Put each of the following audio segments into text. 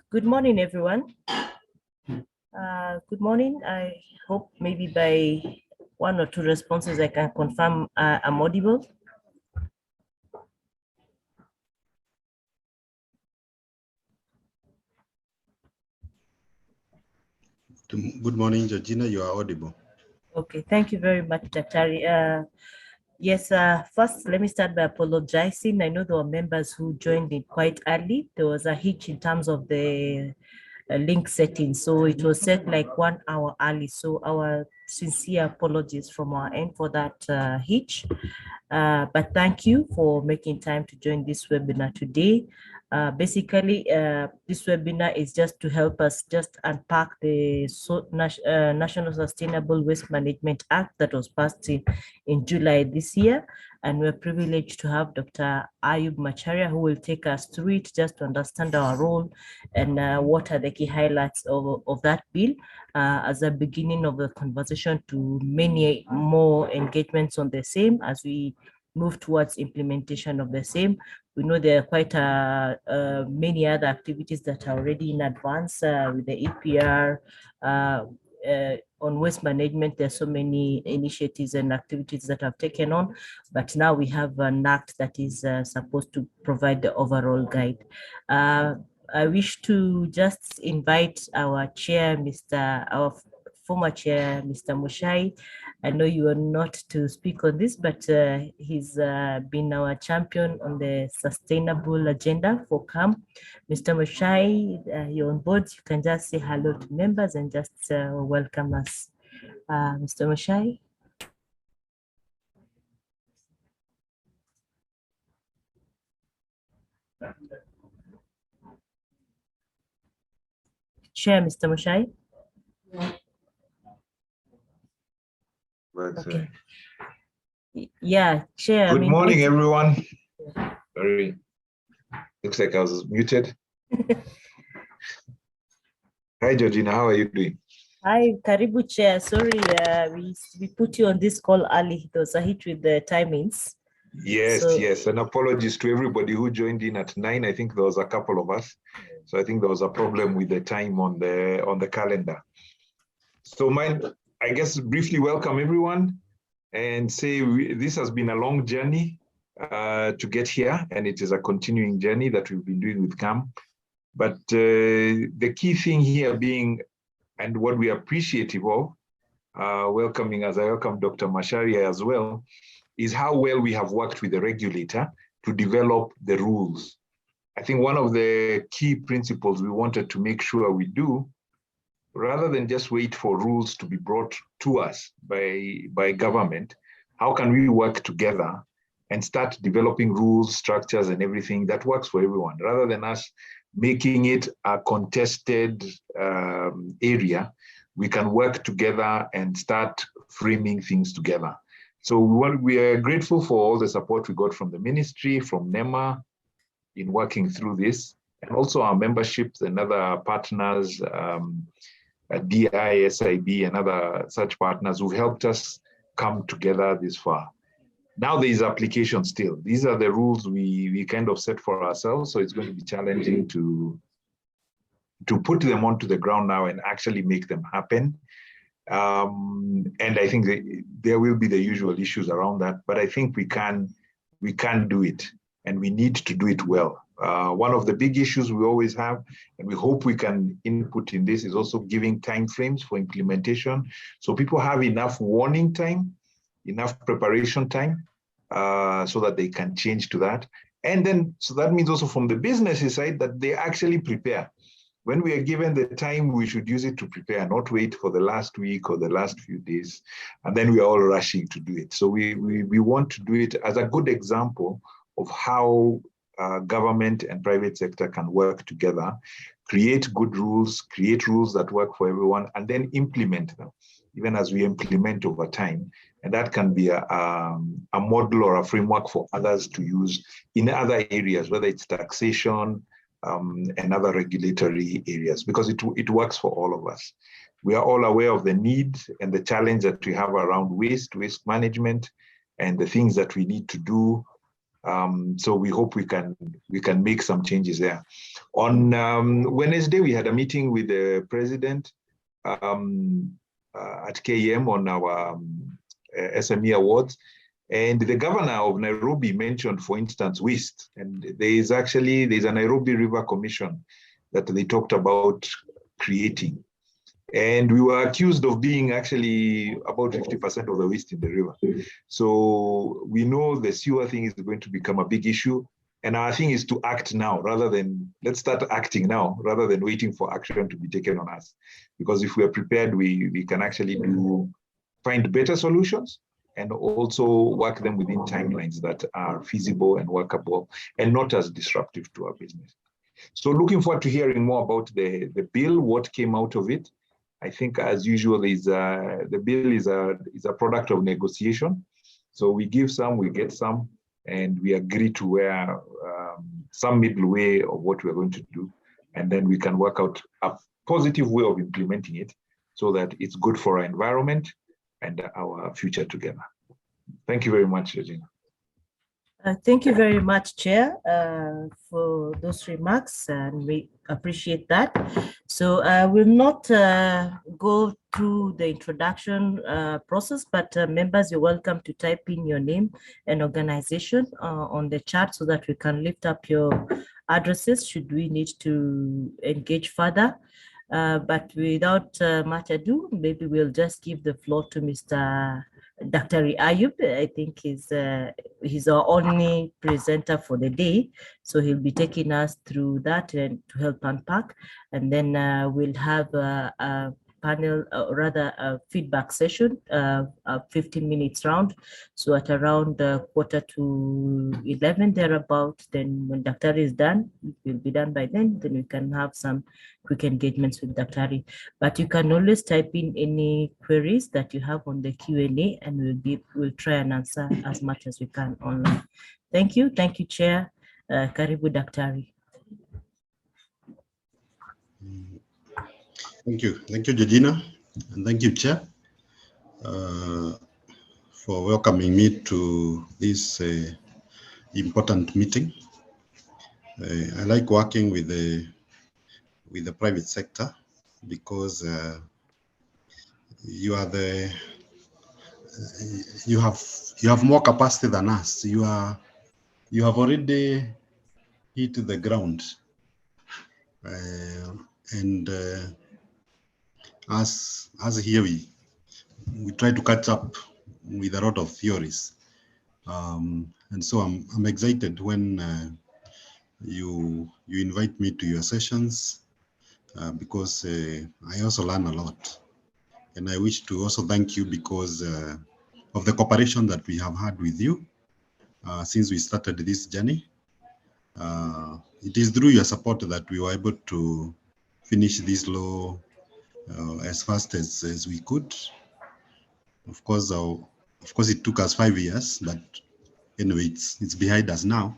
Good morning, everyone. Good morning. I hope maybe by one or two responses I can confirm I'm audible. Good morning, Georgina. You are audible. Okay, thank you very much, Daktari. Yes, first, let me start by apologizing. I know there were members who joined in quite early. There was a hitch in terms of the link settings. So it was set like 1 hour early. So our sincere apologies from our end for that hitch. But thank you for making time to join this webinar today. Basically, this webinar is just to help us just unpack the National Sustainable Waste Management Act that was passed in July this year. And we're privileged to have Dr. Ayub Macharia, who will take us through it just to understand our role and what are the key highlights of that bill as a beginning of the conversation to many more engagements on the same as we move towards implementation of the same. We know there are quite many other activities that are already in advance with the EPR, on waste management. There's so many initiatives and activities that have taken on, but now we have an act that is supposed to provide the overall guide. I wish to just invite our chair, our former chair, Mr. Muchai. I know you are not to speak on this, but he's been our champion on the sustainable agenda for CAM. Mr. Muchai, you're on board. You can just say hello to members and just welcome us. Mr. Muchai. Chair, Mr. Muchai. Okay. Yeah, Chair. Good morning, everyone. Sorry, looks like I was muted. Hi, Georgina. How are you doing? Hi, Karibu, Chair. Sorry, we put you on this call early. There was a hit with the timings. Yes, yes. And apologies to everybody who joined in at 9. I think there was a couple of us. So I think there was a problem with the time on the calendar. So I guess briefly welcome everyone and say this has been a long journey to get here, and it is a continuing journey that we've been doing with CAM. But the key thing here being, and what we are appreciative of, welcoming as I welcome Dr. Macharia as well, is how well we have worked with the regulator to develop the rules. I think one of the key principles we wanted to make sure we do, rather than just wait for rules to be brought to us by government, how can we work together and start developing rules, structures, and everything that works for everyone, rather than us making it a contested area. We can work together and start framing things together. So we are grateful for all the support we got from the ministry, from NEMA in working through this, and also our memberships and other partners, DI, SIB, and other such partners who've helped us come together this far. Now there is application still. These are the rules we kind of set for ourselves, so it's going to be challenging to put them onto the ground now and actually make them happen. And I think there will be the usual issues around that, but I think we can do it, and we need to do it well. One of the big issues we always have, and we hope we can input in this, is also giving timeframes for implementation, so people have enough warning time, enough preparation time, so that they can change to that. And then, so that means also from the business side that they actually prepare. When we are given the time, we should use it to prepare, not wait for the last week or the last few days, and then we are all rushing to do it. So we want to do it as a good example of how government and private sector can work together, create good rules, create rules that work for everyone, and then implement them, even as we implement over time. And that can be a model or a framework for others to use in other areas, whether it's taxation, and other regulatory areas, because it works for all of us. We are all aware of the need and the challenge that we have around waste management, and the things that we need to do So we hope we can make some changes there. On Wednesday, we had a meeting with the president at KEM on our SME awards. And the governor of Nairobi mentioned, for instance, waste. And there's a Nairobi River Commission that they talked about creating. And we were accused of being actually about 50% of the waste in the river. So we know the sewer thing is going to become a big issue. And our thing is to act now let's start acting now rather than waiting for action to be taken on us. Because if we are prepared, we can actually find better solutions and also work them within timelines that are feasible and workable and not as disruptive to our business. So looking forward to hearing more about the bill, what came out of it. I think, as usual, the bill is a product of negotiation. So we give some, we get some, and we agree to where some middle way of what we're going to do. And then we can work out a positive way of implementing it so that it's good for our environment and our future together. Thank you very much, Regina. Thank you very much, Chair, for those remarks, and we appreciate that. So I will not go through the introduction process, but members, you're welcome to type in your name and organization on the chat so that we can lift up your addresses should we need to engage further. But without much ado, maybe we'll just give the floor to Mr. Dr. Ayub. I think he's our only presenter for the day. So he'll be taking us through that and to help unpack. And then we'll have a panel, rather a feedback session, a 15 minutes round. So at around 11:15 thereabout, then when Dr. is done, it will be done by then we can have some quick engagements with Dr. But you can always type in any queries that you have on the Q&A, and we'll try and answer as much as we can online. Thank you, Chair. Karibu, Dr. Thank you, Georgina, and thank you, Chair, for welcoming me to this important meeting. I like working with the private sector because you have more capacity than us. You have already hit the ground, and as here we try to catch up with a lot of theories, and so I'm excited when you invite me to your sessions, because I also learn a lot, and I wish to also thank you because of the cooperation that we have had with you since we started this journey. It is through your support that we were able to finish this law as fast as we could. Of course, it took us 5 years, but anyway, it's behind us now.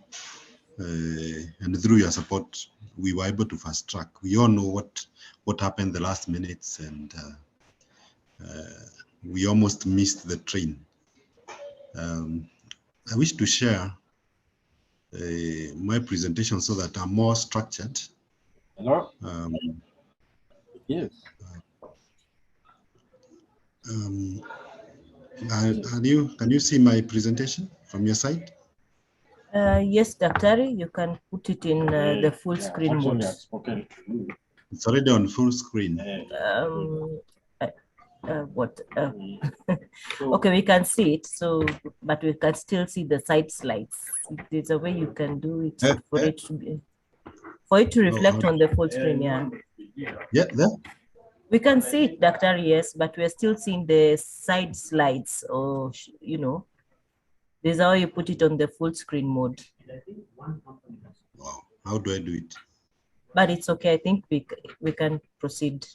And through your support, we were able to fast track. We all know what happened the last minutes, and we almost missed the train. I wish to share my presentation so that I'm more structured. Hello? Yes. Can you see my presentation from your side? Yes, Dr. You can put it in the full screen mode. Okay. It's already on full screen. Okay, we can see it, so but we can still see the side slides. There's a way you can do it for it to reflect on the full screen. Yeah, there. We can see it, Dr. Yes, but we're still seeing the side slides, or there's how you put it on the full screen mode. Wow, how do I do it? But it's okay. I think we can proceed.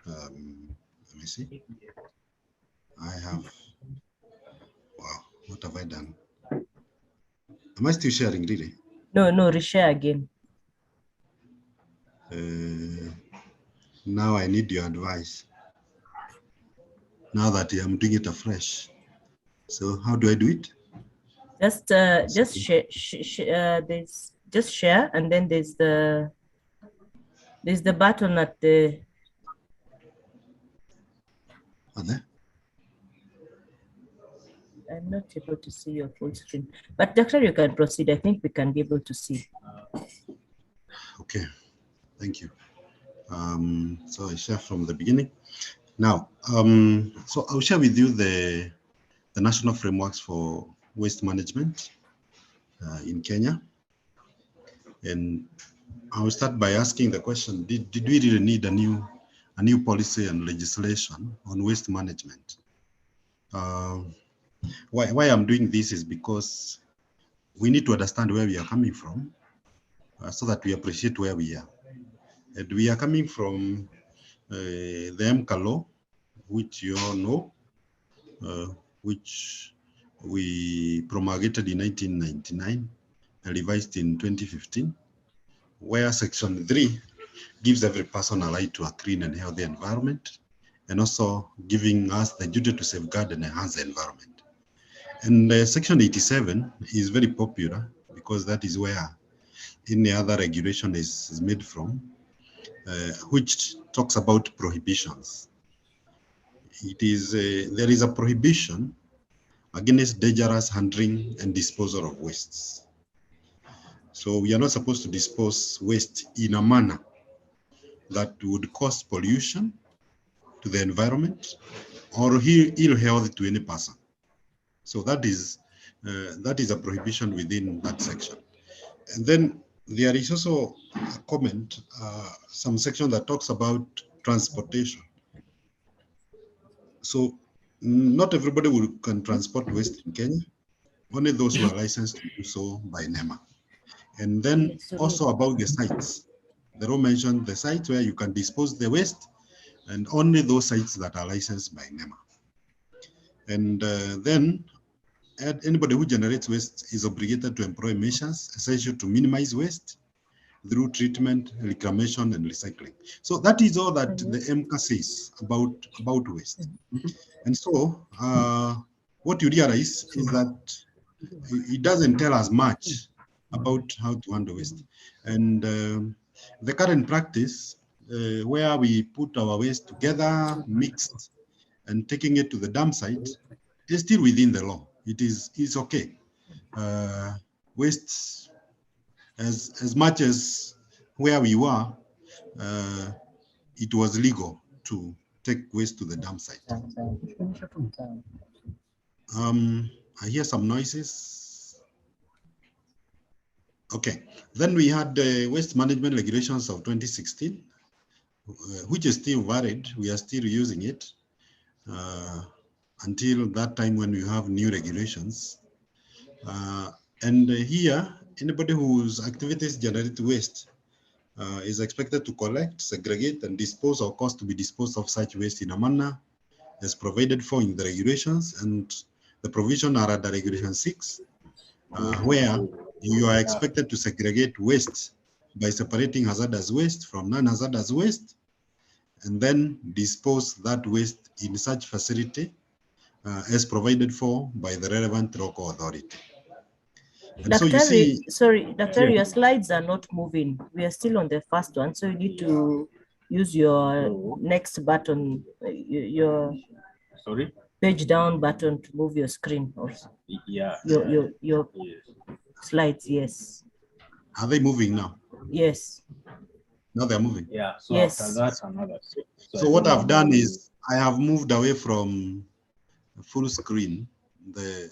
Let me see. I have. Wow, what have I done? Am I still sharing, really? No, reshare again. Now I need your advice. Now that I'm doing it afresh. So how do I do it? Just share, there's just share, and then there's the button at the. Are there? I'm not able to see your full screen, but Doctor, you can proceed. I think we can be able to see. Okay, thank you. So I share from the beginning. Now, so I'll share with you the national frameworks for waste management in Kenya. And I will start by asking the question, did we really need a new policy and legislation on waste management? Why I'm doing this is because we need to understand where we are coming from so that we appreciate where we are. And we are coming from the MCA law, which you all know, which we promulgated in 1999 and revised in 2015, where Section 3 gives every person a right to a clean and healthy environment, and also giving us the duty to safeguard and enhance the environment. And Section 87 is very popular because that is where any other regulation is made from, which talks about prohibitions. It is there is a prohibition against dangerous handling and disposal of wastes. So we are not supposed to dispose waste in a manner that would cause pollution to the environment or ill health to any person. So that is a prohibition within that section. And then there is also a comment, some section that talks about transportation. So not everybody can transport waste in Kenya, only those who are licensed to do so by NEMA. And then also about the sites. The law mentioned the sites where you can dispose the waste, and only those sites that are licensed by NEMA. And then anybody who generates waste is obligated to employ measures essential to minimize waste through treatment, reclamation, and recycling. So that is all that the MCA says about waste. And so what you realize is that it doesn't tell us much about how to handle waste. And the current practice where we put our waste together, mixed, and taking it to the dump site is still within the law. It's okay. Waste, as much as where we were, it was legal to take waste to the dump site. I hear some noises. Okay, then we had the waste management regulations of 2016, which is still valid. We are still using it until that time when we have new regulations. And here, anybody whose activities generate waste is expected to collect, segregate, and dispose or cause to be disposed of such waste in a manner as provided for in the regulations. And the provision are under Regulation 6, where you are expected to segregate waste by separating hazardous waste from non-hazardous waste, and then dispose that waste in such facility as provided for by the relevant local authority. And so you see, sorry, Doctor, your slides are not moving. We are still on the first one, so you need to use your next button, your page down button to move your screen. Also. Yeah. Your slides, yes. Are they moving now? Yes. Now they're moving. Yeah. So yes. After that's another. So what I've done is I have moved away from full screen the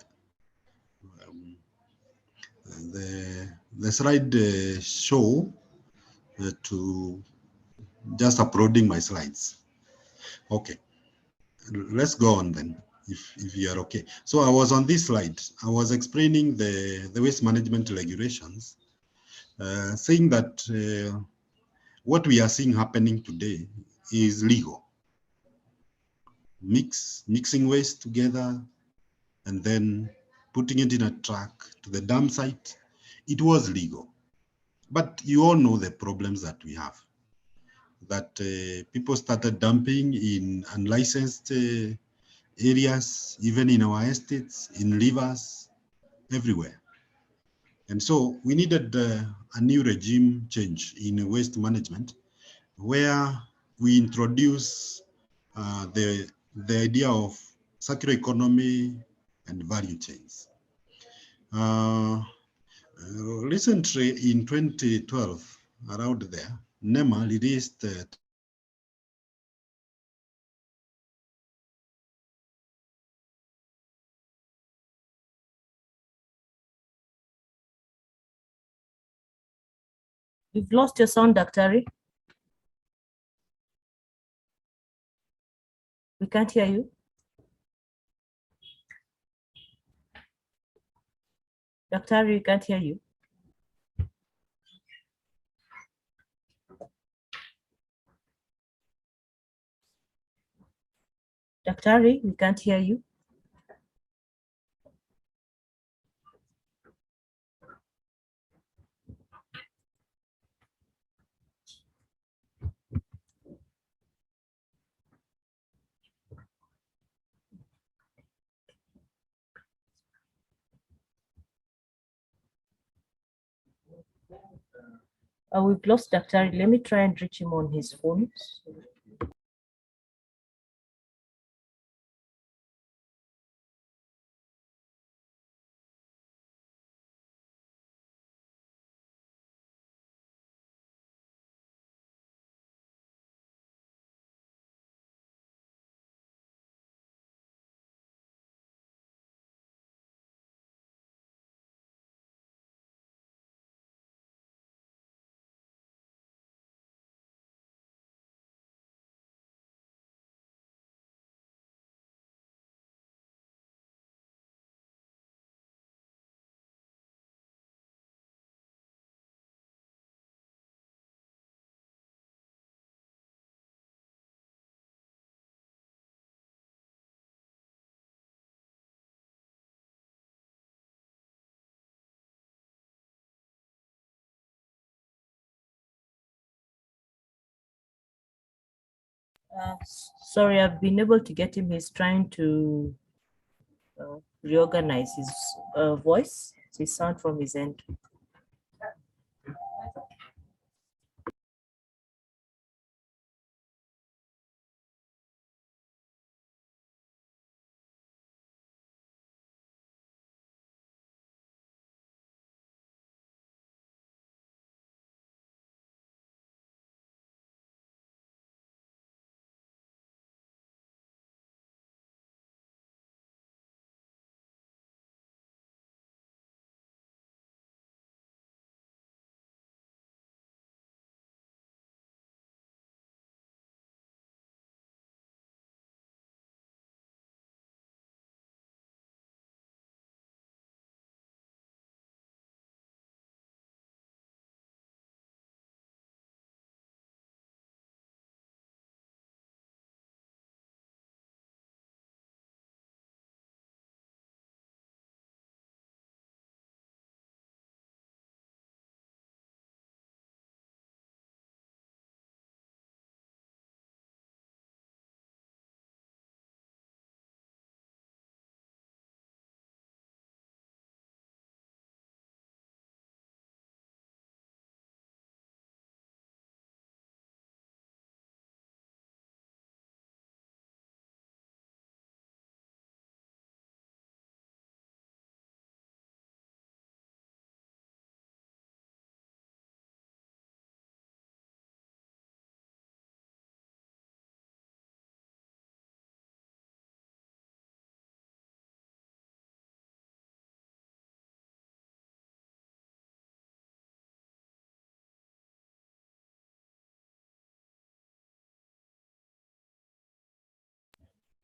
slide show to just uploading my slides. Okay, let's go on then, if you are okay. So I was on this slide. I was explaining the waste management regulations, saying that what we are seeing happening today is legal. Mixing waste together and then putting it in a truck to the dump site, it was legal. But you all know the problems that we have. That people started dumping in unlicensed areas, even in our estates, in rivers, everywhere. And so we needed a new regime change in waste management, where we introduce the idea of circular economy and value chains. Recently, in 2012, around there, NEMA released You've lost your sound, Daktari. We can't hear you. Daktari, we can't hear you. Daktari, we can't hear you. We've lost Daktari. Let me try and reach him on his phone. Sorry, I've been able to get him. He's trying to reorganize his voice, his sound from his end.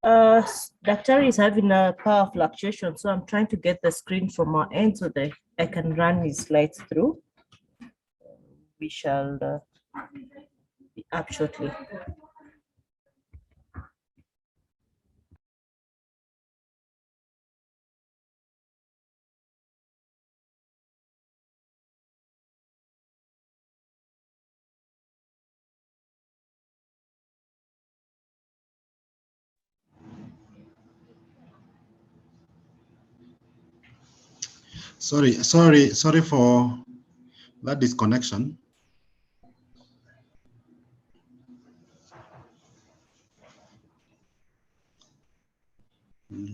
Daktari is having a power fluctuation, so I'm trying to get the screen from our end so that I can run his slides through. We shall be up shortly. Sorry for that disconnection.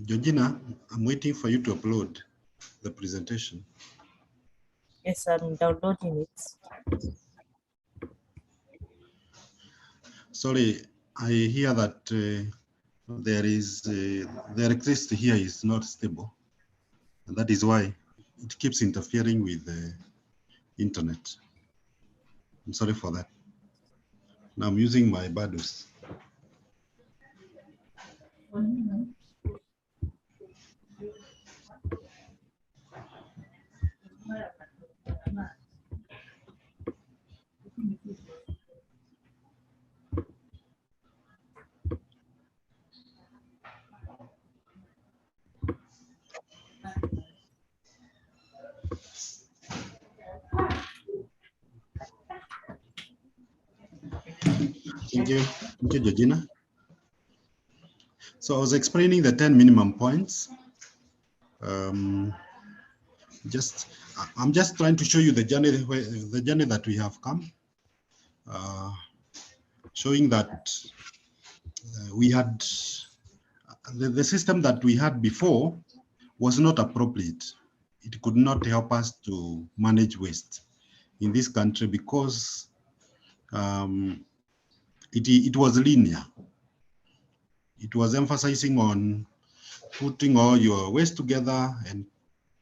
Georgina, I'm waiting for you to upload the presentation. Yes, I'm downloading it. Sorry, I hear that the electricity here is not stable, and that is why it keeps interfering with the internet. I'm sorry for that. Now I'm using my Badus. Thank you, Georgina. So I was explaining the 10 minimum points. I'm just trying to show you the journey that we have come, showing that we had the system that we had before was not appropriate. It could not help us to manage waste in this country because it was linear. It was emphasizing on putting all your waste together and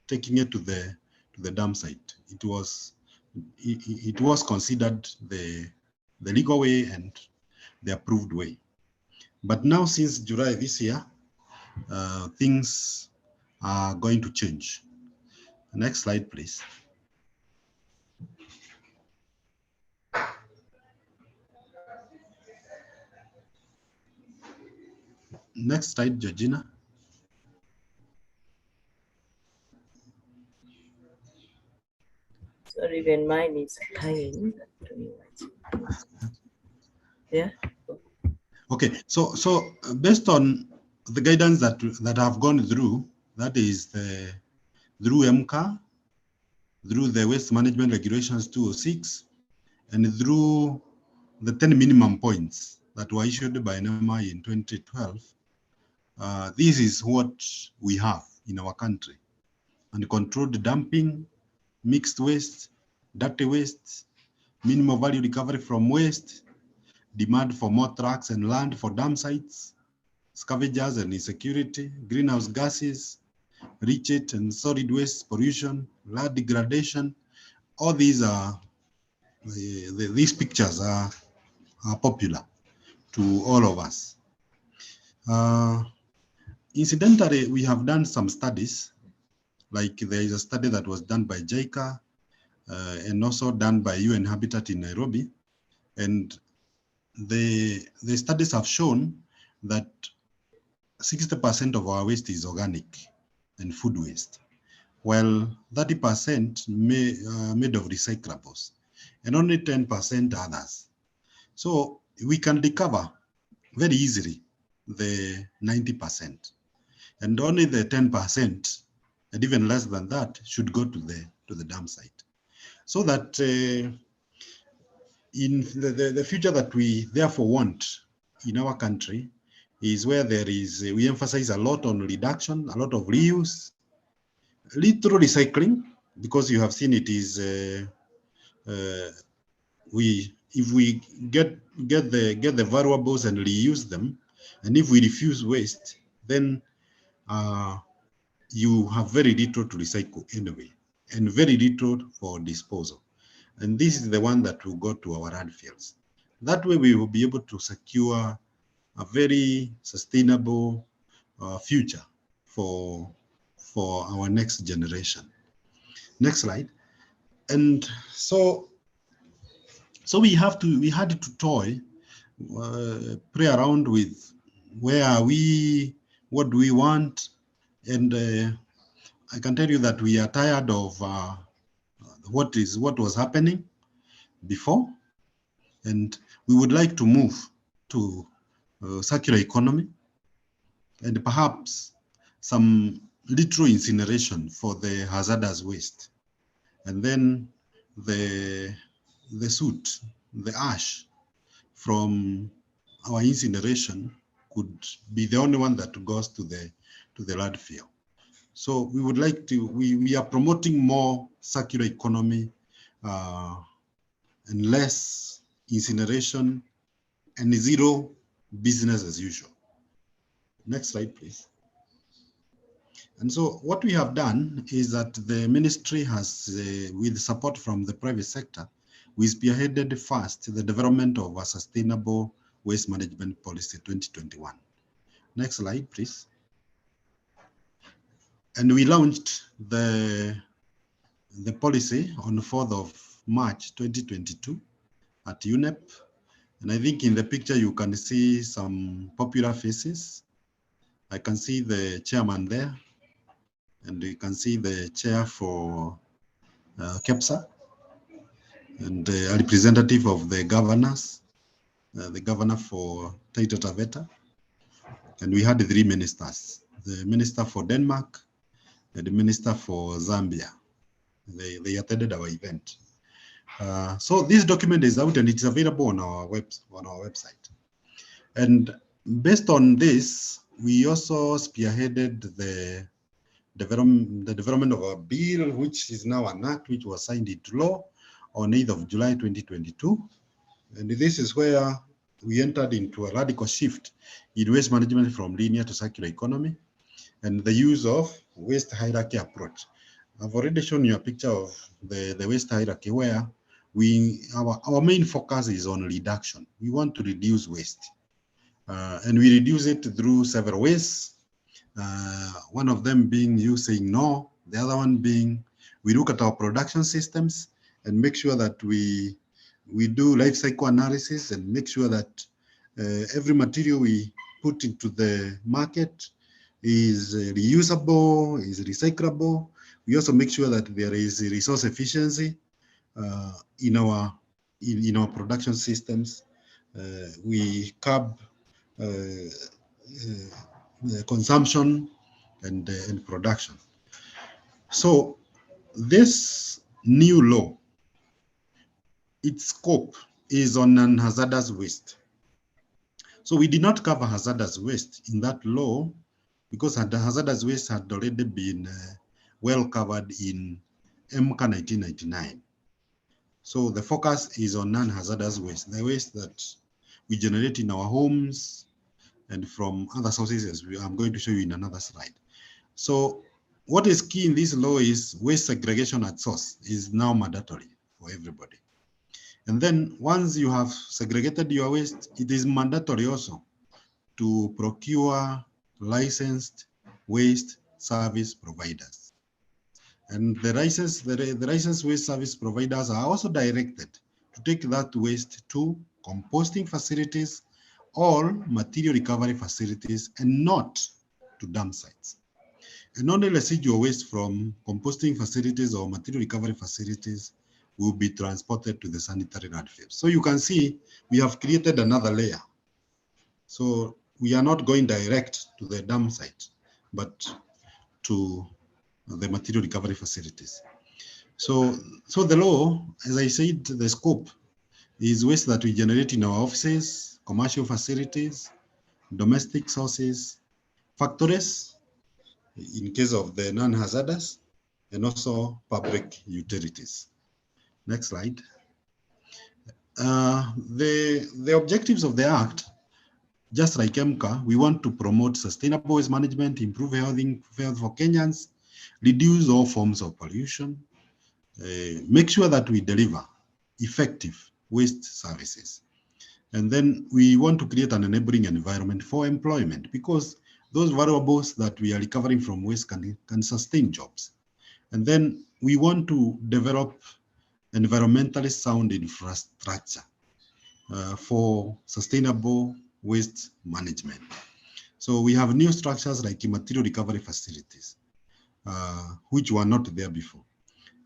taking it to the dump site. It was considered the legal way and the approved way. But now, since July this year, things are going to change. Next slide, please. Next slide, Georgina. Sorry, when mine is hanging. Yeah. Okay, so based on the guidance that I've gone through, that is through MCA, through the Waste Management Regulations 206, and through the 10 minimum points that were issued by NEMA in 2012, this is what we have in our country: uncontrolled dumping, mixed waste, dirty waste, minimum value recovery from waste, demand for more trucks and land for dump sites, scavengers and insecurity, greenhouse gases, leachate and solid waste pollution, land degradation. All these are these pictures are popular to all of us. Incidentally, we have done some studies, like there is a study that was done by JICA and also done by UN Habitat in Nairobi. And the studies have shown that 60% of our waste is organic and food waste, while 30% made of recyclables, and only 10% others. So we can recover very easily the 90%, and only the 10%, and even less than that, should go to the dump site. So that in the future that we therefore want in our country is where we emphasize a lot on reduction, a lot of reuse, little recycling, because you have seen it is if we get the valuables and reuse them, and if we refuse waste, then you have very little to recycle anyway, and very little for disposal. And this is the one that will go to our landfills. That way we will be able to secure a very sustainable future for our next generation. Next slide. And so we had to toy, play around with where are we, what do we want, and I can tell you that we are tired of what was happening before, and we would like to move to circular economy, and perhaps some literal incineration for the hazardous waste. And then the soot, the ash from our incineration could be the only one that goes to the landfill. So we would like to, we are promoting more circular economy and less incineration and zero business as usual. Next slide, please. And so what we have done is that the ministry has, with support from the private sector, we spearheaded first the development of a sustainable waste management policy 2021. Next slide, please. And we launched the policy on the 4th of March 2022 at UNEP. And I think in the picture you can see some popular faces. I can see the chairman there, and you can see the chair for KEPSA, and a representative of the governors, the governor for Taita Taveta. And we had 3 ministers, the minister for Denmark, and the minister for Zambia. They attended our event. So this document is out and it's available on our website. And based on this, we also spearheaded the development of a bill, which is now an act which was signed into law on 8th of July 2022. And this is where we entered into a radical shift in waste management from linear to circular economy and the use of waste hierarchy approach. I've already shown you a picture of the waste hierarchy where our main focus is on reduction. We want to reduce waste. And we reduce it through several ways. One of them being you saying no, the other one being we look at our production systems and make sure that we do life cycle analysis and make sure that every material we put into the market is reusable, is recyclable. We also make sure that there is resource efficiency in our production systems. We curb consumption and production. So this new law, its scope is on non-hazardous waste. So we did not cover hazardous waste in that law because the hazardous waste had already been well covered in MCA 1999. So the focus is on non-hazardous waste, the waste that we generate in our homes and from other sources, as I'm going to show you in another slide. So what is key in this law is waste segregation at source is now mandatory for everybody. And then once you have segregated your waste, it is mandatory also to procure licensed waste service providers. And the licensed waste service providers are also directed to take that waste to composting facilities or material recovery facilities and not to dump sites. And only residual waste from composting facilities or material recovery facilities will be transported to the sanitary landfills. So you can see we have created another layer. So we are not going direct to the dump site, but to the material recovery facilities. So the law, as I said, the scope is waste that we generate in our offices, commercial facilities, domestic sources, factories, in case of the non-hazardous, and also public utilities. Next slide. The objectives of the Act, just like MCA, we want to promote sustainable waste management, improve health for Kenyans, reduce all forms of pollution, make sure that we deliver effective waste services. And then we want to create an enabling environment for employment because those variables that we are recovering from waste can sustain jobs. And then we want to develop environmentally sound infrastructure for sustainable waste management. So we have new structures like material recovery facilities, which were not there before.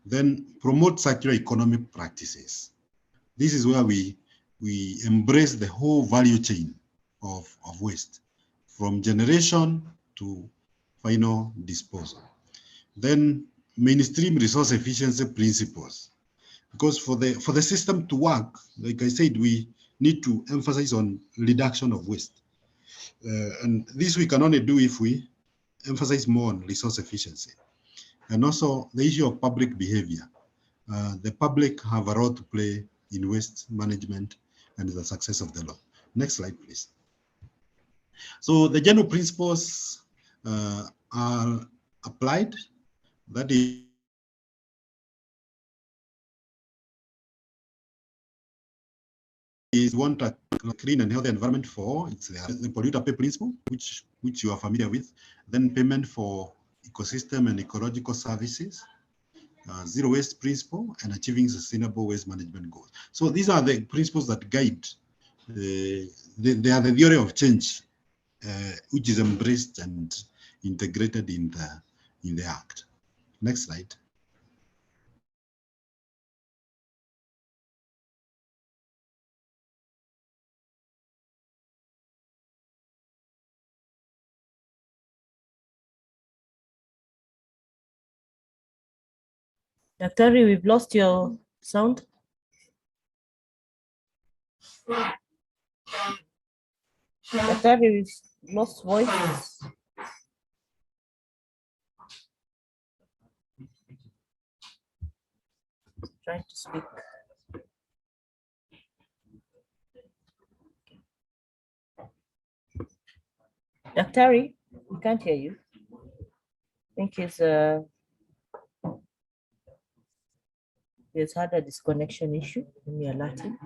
Then promote circular economy practices. This is where we embrace the whole value chain of waste, from generation to final disposal. Then mainstream resource efficiency principles, because for the system to work, like I said, we need to emphasize on reduction of waste. And this we can only do if we emphasize more on resource efficiency. And also the issue of public behavior. The public have a role to play in waste management and the success of the law. Next slide, please. So the general principles are applied. That is one to clean and healthy environment for it's the polluter pay principle, which you are familiar with. Then payment for ecosystem and ecological services, zero waste principle, and achieving sustainable waste management goals. So these are the principles that guide. They are the theory of change, which is embraced and integrated in the Act. Next slide. Daktari, we've lost your sound. Daktari, we've lost voice. Trying to speak. Daktari, we can't hear you. I think he's had a disconnection issue. Let me alert him.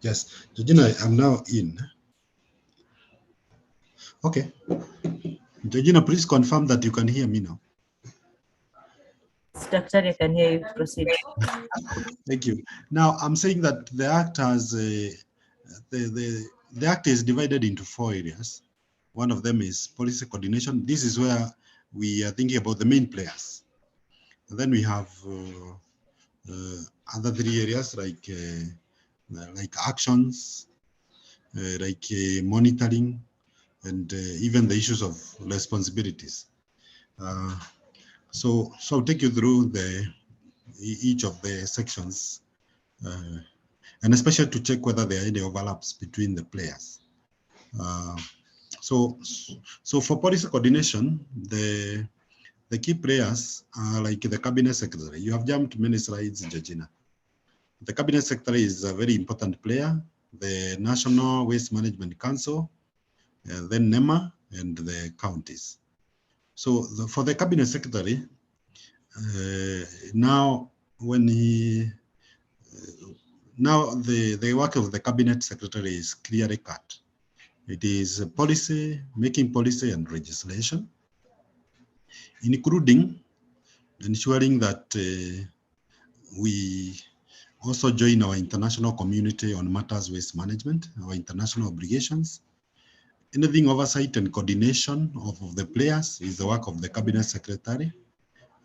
Yes, Georgina, I'm now in. Okay. Georgina, please confirm that you can hear me now. Daktari, I can hear you. Proceed. Thank you. Now, I'm saying that the Act has the Act is divided into 4 areas. One of them is policy coordination. This is where we are thinking about the main players. And then we have other 3 areas like actions, like monitoring, and even the issues of responsibilities. So I'll take you through each of the sections and especially to check whether there are any overlaps between the players. So for policy coordination, the key players are like the cabinet secretary. You have jumped many slides, Georgina. The cabinet secretary is a very important player, the National Waste Management Council, then NEMA, and the counties. So for the cabinet secretary, now the work of the cabinet secretary is clearly cut. It is policy, making policy and legislation, including ensuring that we also join our international community on matters waste management, our international obligations. Anything oversight and coordination of the players is the work of the cabinet secretary.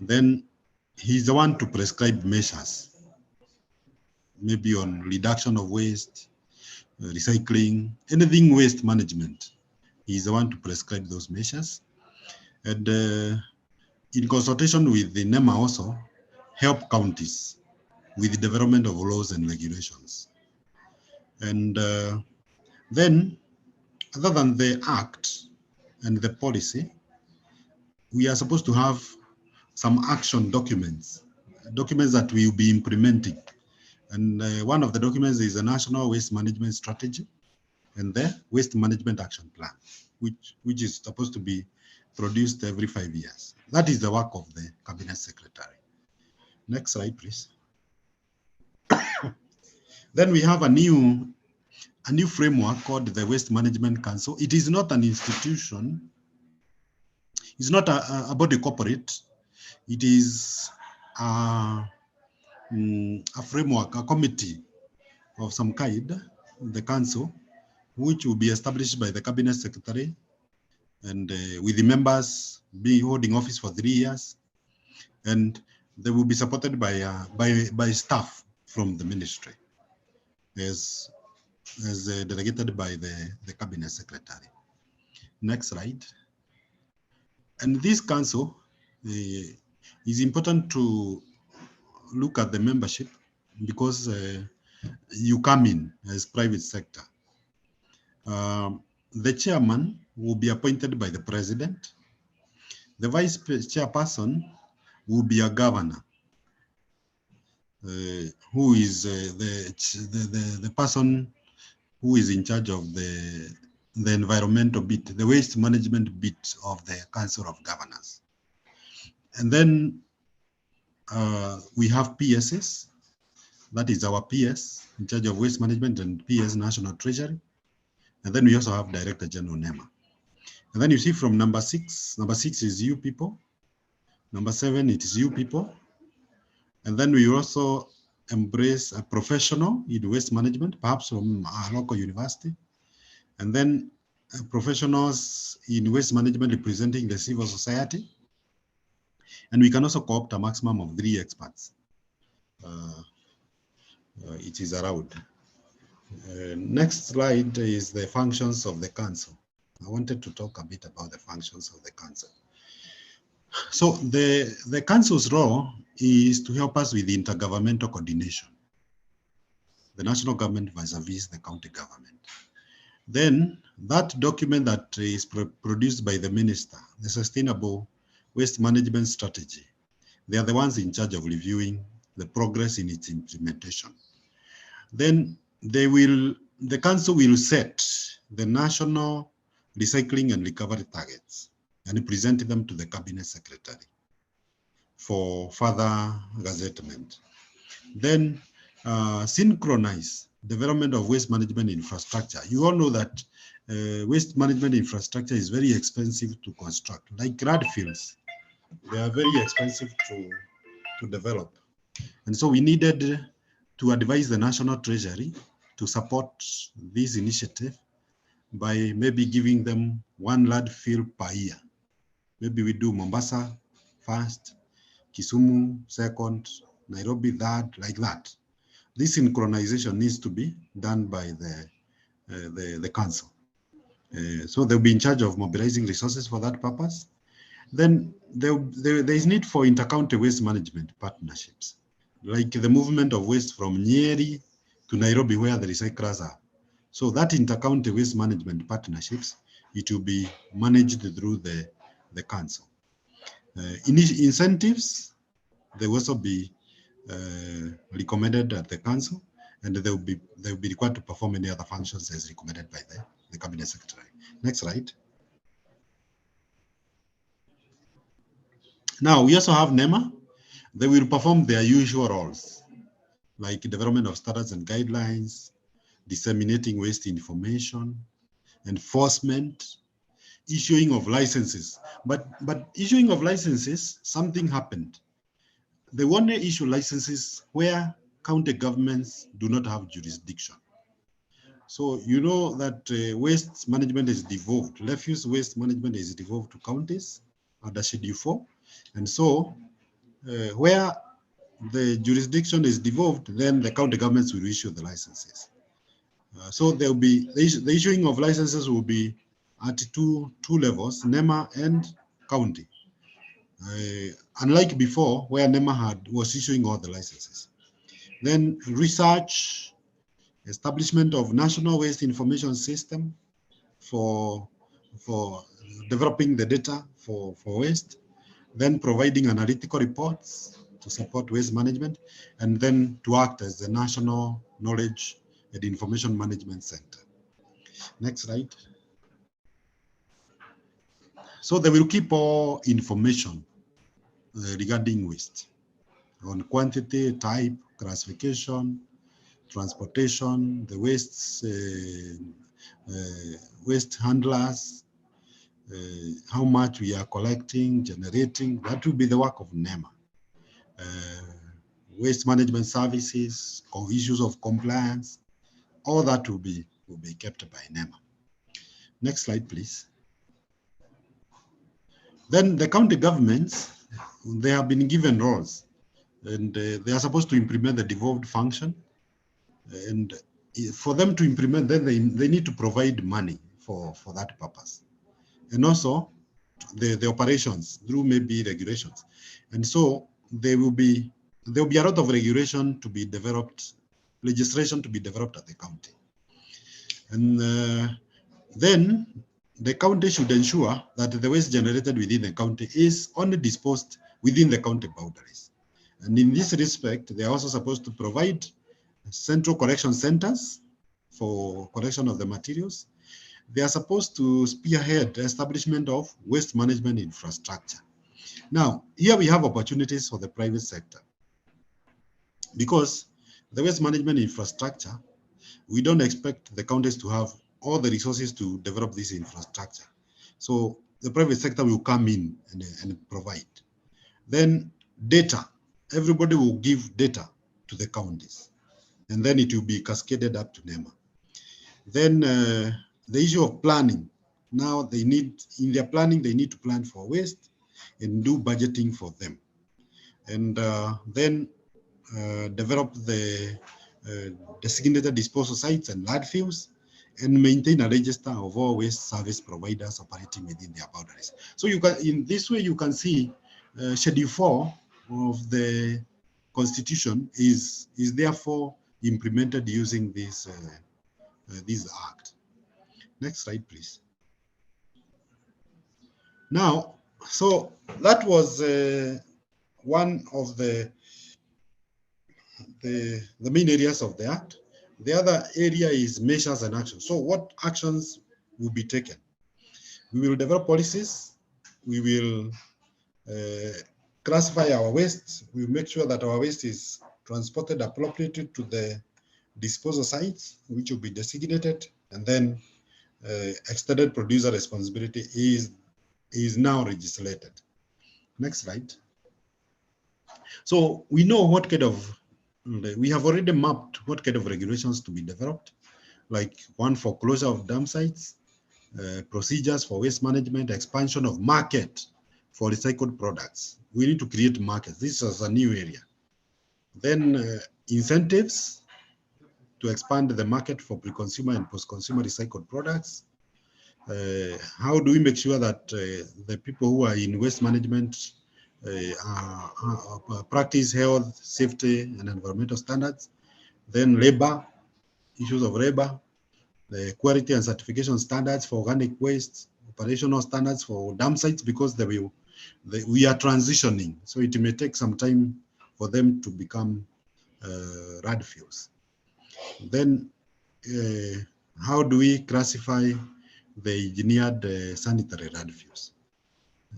Then he's the one to prescribe measures, maybe on reduction of waste, recycling, anything waste management. He's the one to prescribe those measures. And in consultation with the NEMA also, help counties with the development of laws and regulations. And then, other than the act and the policy, we are supposed to have some action documents that we will be implementing. And one of the documents is a National Waste Management Strategy and the Waste Management Action Plan, which is supposed to be produced every 5 years. That is the work of the Cabinet Secretary. Next slide, please. Then we have a new framework called the Waste Management Council. It is not an institution. It's not a body corporate. It is a framework, a committee of some kind, the council, which will be established by the cabinet secretary and with the members holding office for 3 years. And they will be supported by staff from the ministry as delegated by the cabinet secretary. Next slide. And this council is important to look at the membership because you come in as private sector. The chairman will be appointed by the president. The vice chairperson will be a governor, who is the person who is in charge of the environmental bit, the waste management bit of the Council of Governors. And then we have PSs, that is our PS in charge of waste management and PS National Treasury. And then we also have Director General NEMA. And then you see from number 6 is you people. Number 7, it is you people. And then we also embrace a professional in waste management, perhaps from our local university. And then professionals in waste management representing the civil society. And we can also co-opt a maximum of 3 experts. It is allowed. Next slide is the functions of the council. I wanted to talk a bit about the functions of the council. So the council's role is to help us with intergovernmental coordination, the national government vis-a-vis the county government. Then that document that is produced by the minister, the Sustainable Waste Management Strategy, they are the ones in charge of reviewing the progress in its implementation. Then the council will set the national recycling and recovery targets and present them to the cabinet secretary for further gazettement. Then synchronize development of waste management infrastructure. You all know that waste management infrastructure is very expensive to construct, like landfills. They are very expensive to develop. And so we needed to advise the National Treasury to support this initiative by maybe giving them 1 landfill per year. Maybe we do Mombasa first, Kisumu second, Nairobi third, like that. This synchronization needs to be done by the council. So they'll be in charge of mobilizing resources for that purpose. Then there is need for inter-county waste management partnerships, like the movement of waste from Nyeri to Nairobi where the recyclers are. So that inter-county waste management partnerships, it will be managed through the council. Incentives, they will also be recommended at the council, and they will be required to perform any other functions as recommended by the cabinet secretary. Next slide. Now we also have NEMA. They will perform their usual roles, like development of standards and guidelines, disseminating waste information, enforcement, issuing of licenses. But issuing of licenses, something happened. They want to issue licenses where county governments do not have jurisdiction. So you know that waste management is devolved. Refuse waste management is devolved to counties under Schedule 4. And so where the jurisdiction is devolved, then the county governments will issue the licenses. So there will be the issuing of licenses will be at two levels, NEMA and county. Unlike before, where NEMA was issuing all the licenses. Then research, establishment of national waste information system for developing the data for waste, then providing analytical reports to support waste management, and then to act as the National Knowledge and Information Management Center. Next slide. So they will keep all information regarding waste on quantity, type, classification, transportation, the waste handlers, how much we are collecting, generating. That will be the work of NEMA. Waste management services, issues of compliance, all that will be kept by NEMA. Next slide, please. Then the county governments, they have been given roles, and they are supposed to implement the devolved function. And for them to implement, then they need to provide money for that purpose. And also the operations through maybe regulations. And so there will be a lot of regulation to be developed, legislation to be developed at the county. And then the county should ensure that the waste generated within the county is only disposed within the county boundaries. And in this respect, they are also supposed to provide central collection centers for collection of the materials. They are supposed to spearhead the establishment of waste management infrastructure. Now, here we have opportunities for the private sector, because the waste management infrastructure, we don't expect the counties to have all the resources to develop this infrastructure. So the private sector will come in and provide. Then data, everybody will give data to the counties, and then it will be cascaded up to NEMA. Then the issue of planning. Now they need, in their planning, they need to plan for waste and do budgeting for them. And then develop the designated disposal sites and landfills, and maintain a register of all waste service providers operating within their boundaries. So you can, in this way, you can see Schedule 4 of the Constitution is therefore implemented using this act. Next slide, please. Now, so that was one of the main areas of the act. The other area is measures and actions. So what actions will be taken? We will develop policies. We will classify our waste. We will make sure that our waste is transported appropriately to the disposal sites, which will be designated, and then extended producer responsibility is now legislated. Next slide. So we know what kind of, we have already mapped what kind of regulations to be developed, like one for closure of dump sites, procedures for waste management, expansion of market for recycled products. We need to create markets. This is a new area. Then incentives to expand the market for pre-consumer and post-consumer recycled products. How do we make sure that the people who are in waste management practice health, safety, and environmental standards? Then labor, issues of labor, the quality and certification standards for organic waste, operational standards for dump sites, because we are transitioning. So it may take some time for them to become RAD fuels. Then how do we classify the engineered sanitary RAD fuels?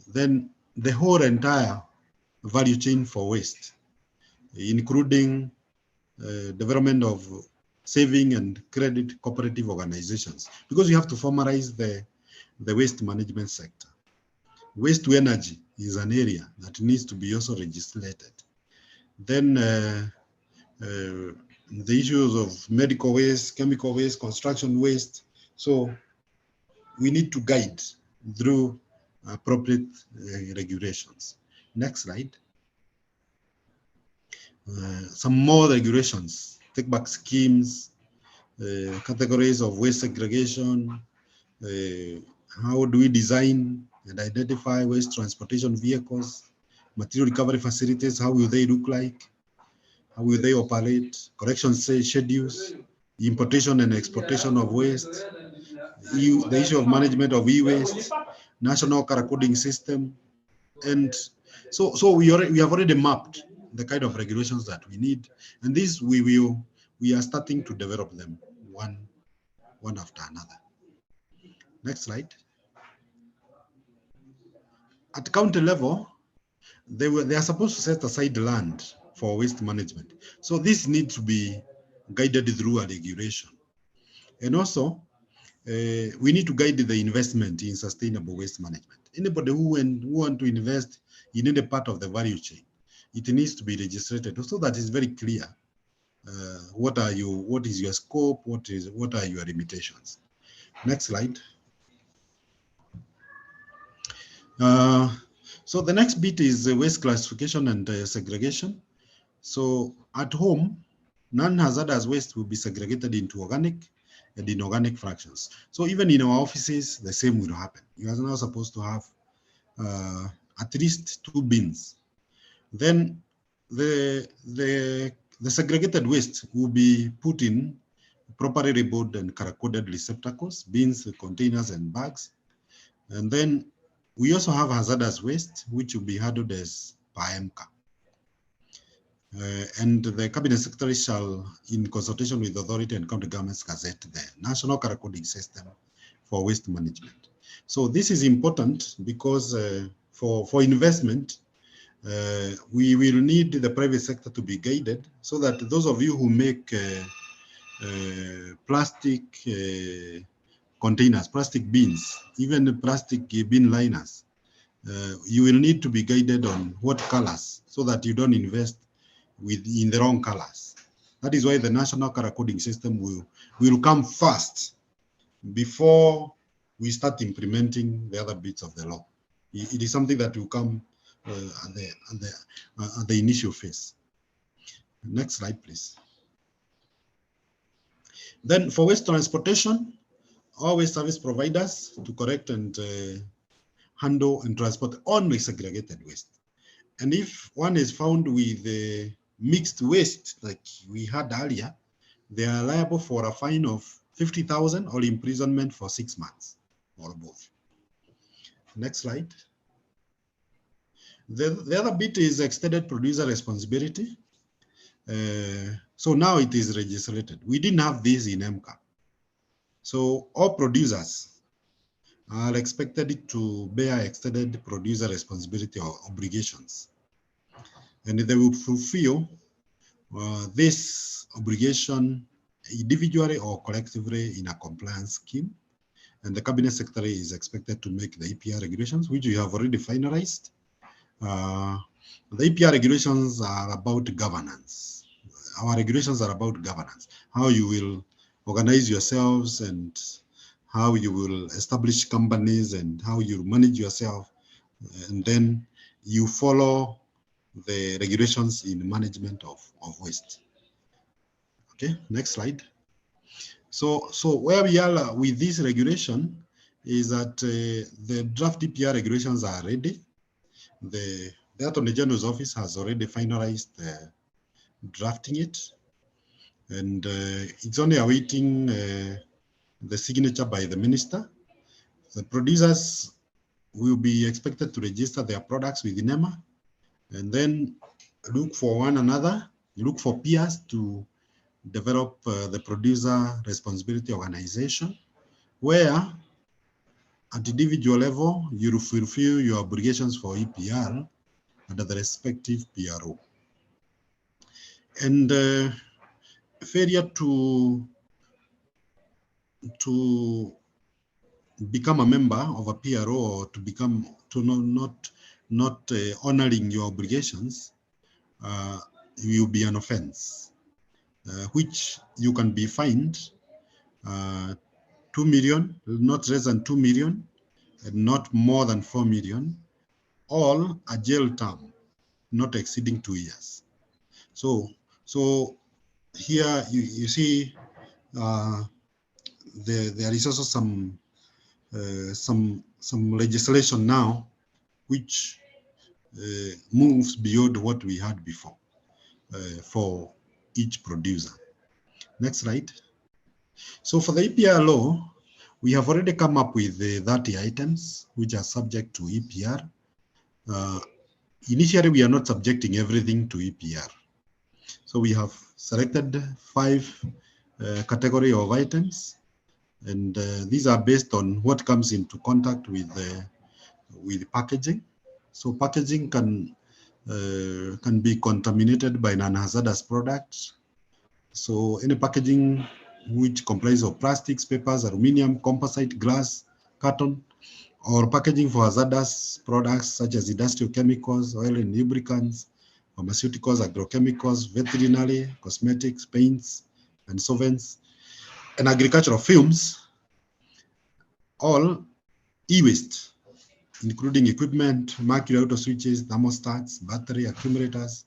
Then the whole entire value chain for waste, including development of saving and credit cooperative organizations, because you have to formalize the waste management sector. Waste to energy is an area that needs to be also legislated. Then the issues of medical waste, chemical waste, construction waste. So we need to guide through appropriate regulations. Next slide. Some more regulations, take back schemes, categories of waste segregation, how do we design and identify waste transportation vehicles, material recovery facilities, how will they look like, how will they operate, collection schedules, importation and exportation of waste, the issue of management of e-waste, national color coding system. And so we have already mapped the kind of regulations that we need, and this we are starting to develop them one after another. Next slide. At county level, they are supposed to set aside land for waste management. So this needs to be guided through a regulation. And also, we need to guide the investment in sustainable waste management. Anybody who want to invest in any part of the value chain, it needs to be registered so that it's very clear what is your scope, what are your limitations. Next slide. So the next bit is waste classification and segregation. So at home, non-hazardous waste will be segregated into organic and inorganic fractions. So even in our offices, the same will happen. You are now supposed to have at least 2 bins. Then the segregated waste will be put in properly labeled and color-coded receptacles, bins, containers, and bags. And then we also have hazardous waste, which will be handled as per MCA. And the Cabinet Secretary shall, in consultation with the authority and county governments, gazette the national color coding system for waste management. So this is important because for investment, we will need the private sector to be guided so that those of you who make plastic containers, plastic bins, even plastic bin liners, you will need to be guided on what colors so that you don't invest in the wrong colors. That is why the national color coding system will come first before we start implementing the other bits of the law. It is something that will come at the initial phase. Next slide, please. Then for waste transportation, all waste service providers to collect and handle and transport only segregated waste. And if one is found with mixed waste, like we had earlier, they are liable for a fine of 50,000 or imprisonment for 6 months or both. Next slide. The other bit is extended producer responsibility. So now it is legislated. We didn't have this in MCA. So all producers are expected to bear extended producer responsibility or obligations. And they will fulfill this obligation individually or collectively in a compliance scheme. And the Cabinet Secretary is expected to make the EPR regulations, which we have already finalized. The EPR regulations are about governance. Our regulations are about governance, how you will organize yourselves and how you will establish companies and how you manage yourself. And then you follow the regulations in management of waste. Okay, next slide. So where we are with this regulation is that the draft EPR regulations are ready. The Attorney General's office has already finalized drafting it. and it's only awaiting the signature by the minister. The producers will be expected to register their products with NEMA, and then look for one another, look for peers to develop the producer responsibility organization, where at individual level, you fulfill your obligations for EPR under the respective PRO. And failure to become a member of a PRO, or to become not honoring your obligations, will be an offense, which you can be fined 2 million, not less than 2 million, and not more than 4 million, or a jail term not exceeding 2 years. So here you see there is also some legislation now which moves beyond what we had before for each producer. Next slide. So for the EPR law, we have already come up with the 30 items which are subject to EPR. Initially, we are not subjecting everything to EPR. So we have selected 5 category of items, and these are based on what comes into contact with packaging. So packaging can be contaminated by non-hazardous products. So any packaging which comprises of plastics, papers, aluminum, composite, glass, carton, or packaging for hazardous products such as industrial chemicals, oil and lubricants, pharmaceuticals, agrochemicals, veterinary, cosmetics, paints, and solvents, and agricultural fumes, all e-waste, including equipment, mercury auto switches, thermostats, battery accumulators,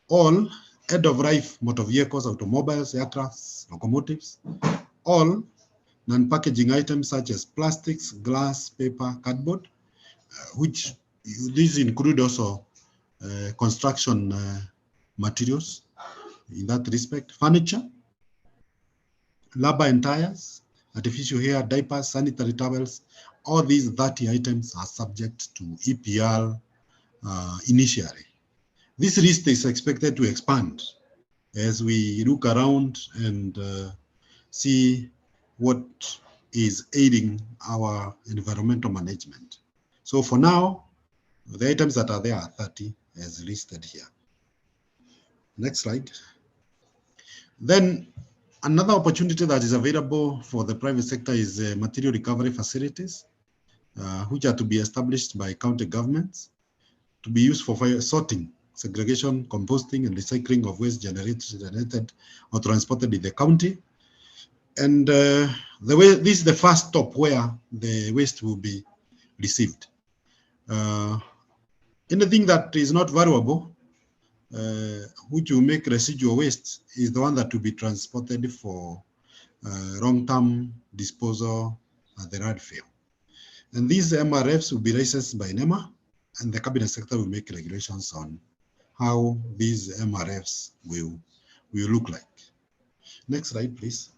all end-of-life motor vehicles, automobiles, aircrafts, locomotives, all non-packaging items such as plastics, glass, paper, cardboard, which these include also construction materials in that respect, furniture, rubber and tires, artificial hair, diapers, sanitary towels. All these 30 items are subject to EPR initially. This list is expected to expand as we look around and see what is aiding our environmental management. So for now, the items that are there are 30 as listed here. Next slide. Then another opportunity that is available for the private sector is material recovery facilities, which are to be established by county governments to be used for fire sorting, segregation, composting, and recycling of waste generated or transported in the county. And this is the first stop where the waste will be received. Anything that is not valuable, which will make residual waste, is the one that will be transported for long-term disposal at the landfill. And these MRFs will be licensed by NEMA, and the cabinet sector will make regulations on how these MRFs will look like. Next slide, please.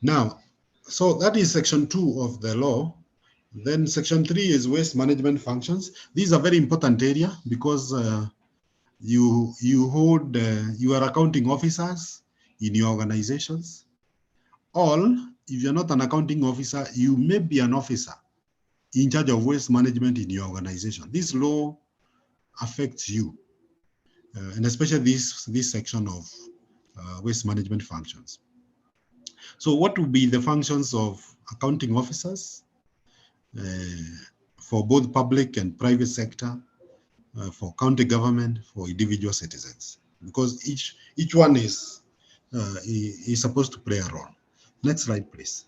Now, so that is section 2 of the law. Then section 3 is waste management functions. These are very important area because you hold your accounting officers in your organizations. Or if you're not an accounting officer, you may be an officer in charge of waste management in your organization. This law affects you, and especially this section of waste management functions. So what will be the functions of accounting officers for both public and private sector, for county government, for individual citizens? Because each one is supposed to play a role. Next slide, please.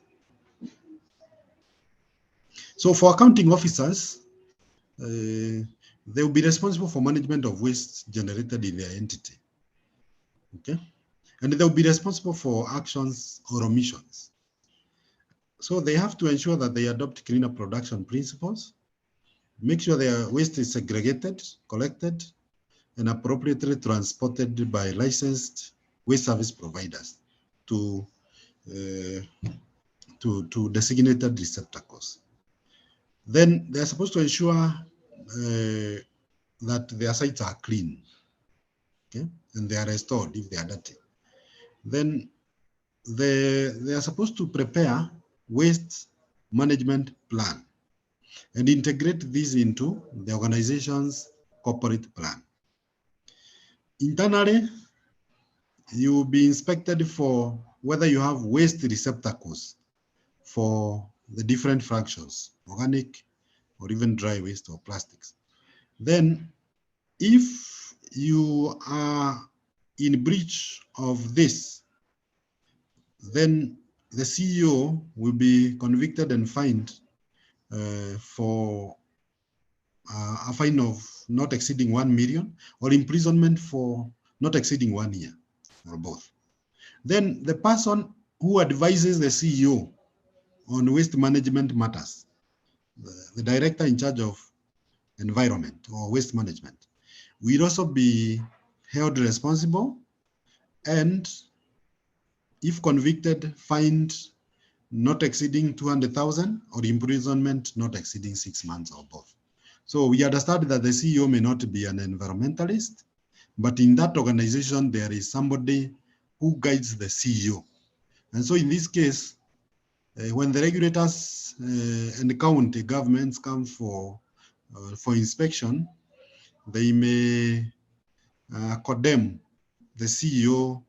So for accounting officers, they will be responsible for management of waste generated in their entity. Okay, and they will be responsible for actions or omissions. So they have to ensure that they adopt cleaner production principles, make sure their waste is segregated, collected, and appropriately transported by licensed waste service providers to designated receptacles. Then they're supposed to ensure that their sites are clean, okay, and they are restored if they are dirty. Then they are supposed to prepare waste management plan and integrate this into the organization's corporate plan. Internally, you will be inspected for whether you have waste receptacles for the different fractions, organic or even dry waste or plastics. Then if you are in breach of this, then the CEO will be convicted and fined for a fine of not exceeding 1 million or imprisonment for not exceeding 1 year or both. Then the person who advises the CEO on waste management matters, the director in charge of environment or waste management, will also be held responsible and, if convicted, fined not exceeding 200,000 or imprisonment not exceeding 6 months or both. So we understand that the CEO may not be an environmentalist, but in that organization, there is somebody who guides the CEO. And so in this case, when the regulators and the county governments come for inspection, they may condemn the CEO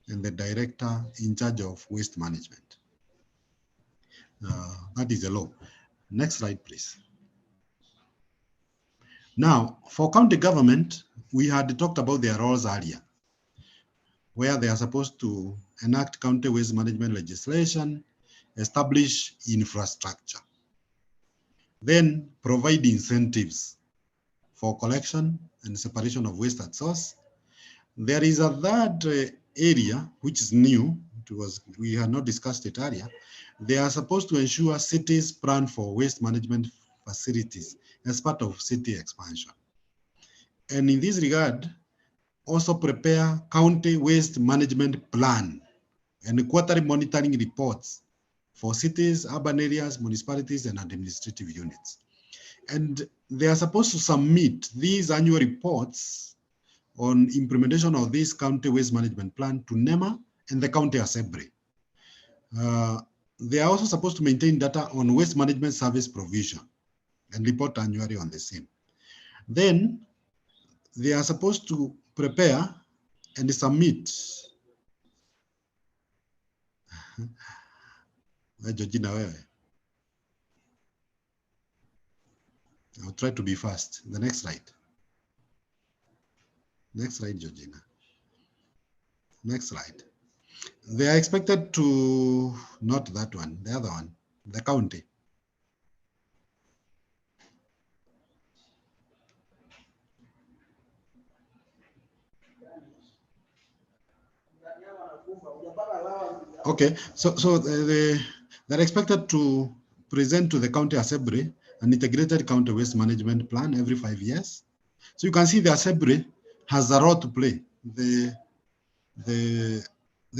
and the director in charge of waste management. That is the law. Next slide, please. Now, for county government, we had talked about their roles earlier, where they are supposed to enact county waste management legislation, establish infrastructure, then provide incentives for collection and separation of waste at source. There is a third area, which is new. We had not discussed it earlier. They are supposed to ensure cities plan for waste management facilities as part of city expansion. And in this regard, also prepare county waste management plan and quarterly monitoring reports for cities, urban areas, municipalities, and administrative units. And they are supposed to submit these annual reports on implementation of this county waste management plan to NEMA and the county assembly. They are also supposed to maintain data on waste management service provision and report annually on the same. Then they are supposed to prepare and submit Georgina, I'll try to be fast. The next slide. Next slide, Georgina. Next slide. They are expected to, not that one, the other one, the county. Okay, so they're expected to present to the county assembly an integrated county waste management plan every 5 years. So you can see the assembly has a role to play. The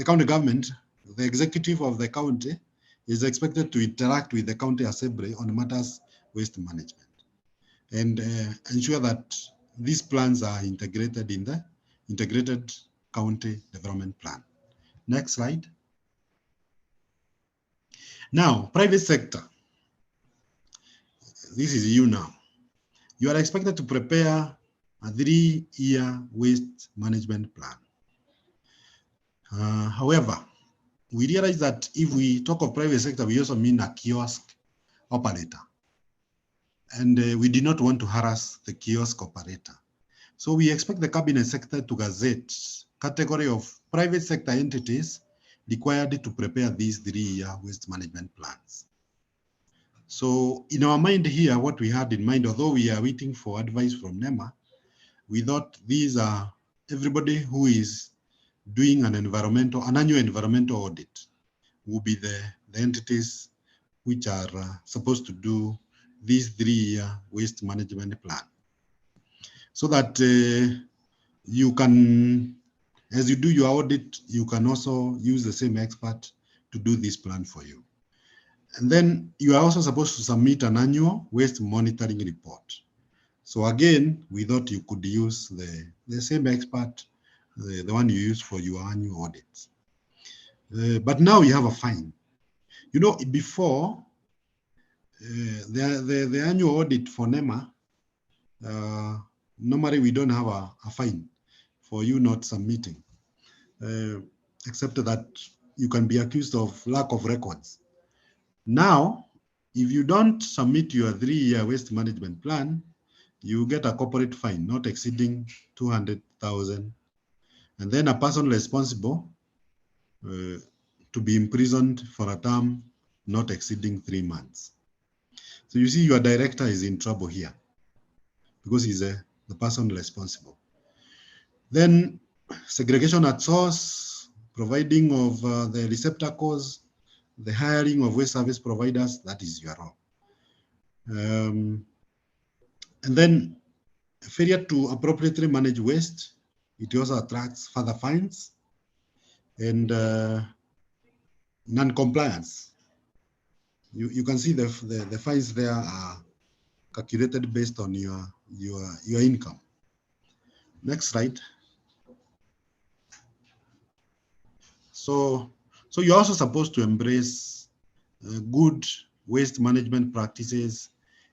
county government, the executive of the county, is expected to interact with the county assembly on matters waste management and ensure that these plans are integrated in the integrated county development plan. Next slide. Now, private sector. This is you now. You are expected to prepare a 3-year waste management plan. However, we realize that if we talk of private sector, we also mean a kiosk operator. And we do not want to harass the kiosk operator. So we expect the cabinet sector to gazette category of private sector entities required to prepare these 3-year waste management plans. So in our mind here, what we had in mind, although we are waiting for advice from NEMA, we thought these are everybody who is doing an annual environmental audit will be the entities which are supposed to do this 3-year waste management plan. So that you can, as you do your audit, you can also use the same expert to do this plan for you. And then you are also supposed to submit an annual waste monitoring report. So again, we thought you could use the same expert, the one you use for your annual audits. But now you have a fine. You know, before the annual audit for NEMA, normally we don't have a fine for you not submitting, except that you can be accused of lack of records. Now, if you don't submit your 3-year waste management plan, you get a corporate fine not exceeding 200,000, and then a person responsible to be imprisoned for a term not exceeding 3 months. So you see, your director is in trouble here because he's the person responsible. Then segregation at source, providing of the receptacles, the hiring of waste service providers, that is your role. And then failure to appropriately manage waste, it also attracts further fines. And non-compliance. You can see the fines there are calculated based on your income. Next slide. So you're also supposed to embrace good waste management practices,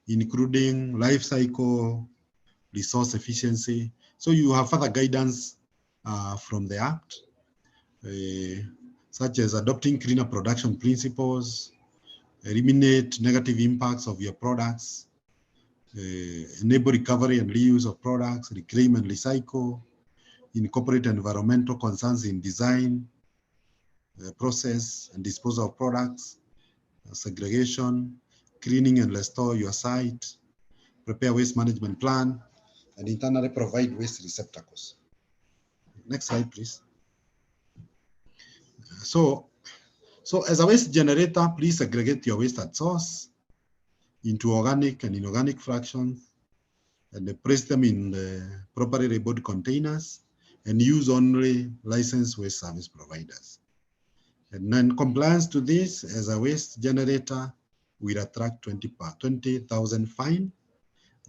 including life cycle, resource efficiency. So you have further guidance from the Act, such as adopting cleaner production principles, eliminate negative impacts of your products, enable recovery and reuse of products, reclaim and recycle, incorporate environmental concerns in design, process and disposal of products, segregation, cleaning and restore your site, prepare waste management plan, and internally provide waste receptacles. Next slide, please. So as a waste generator, please segregate your waste at source into organic and inorganic fractions, and place them in the properly labeled containers, and use only licensed waste service providers. And non-compliance to this as a waste generator will attract 20,000 fine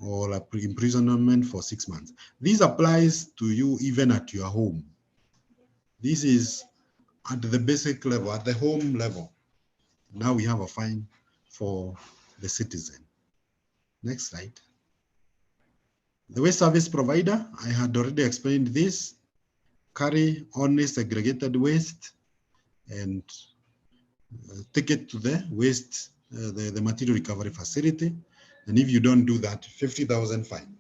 or imprisonment for 6 months. This applies to you even at your home. This is at the basic level, at the home level. Now we have a fine for the citizen. Next slide. The waste service provider, I had already explained this, carry only segregated waste and take it to the waste, the material recovery facility. And if you don't do that, 50,000 fine.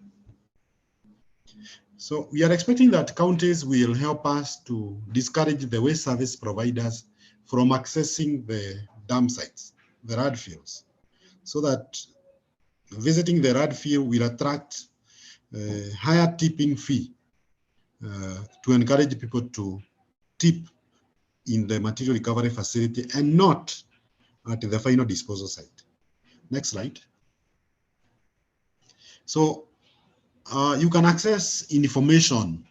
So we are expecting that counties will help us to discourage the waste service providers from accessing the dump sites, the RAD fields, so that visiting the RAD field will attract a higher tipping fee to encourage people to tip in the material recovery facility and not at the final disposal site. Next slide. So you can access information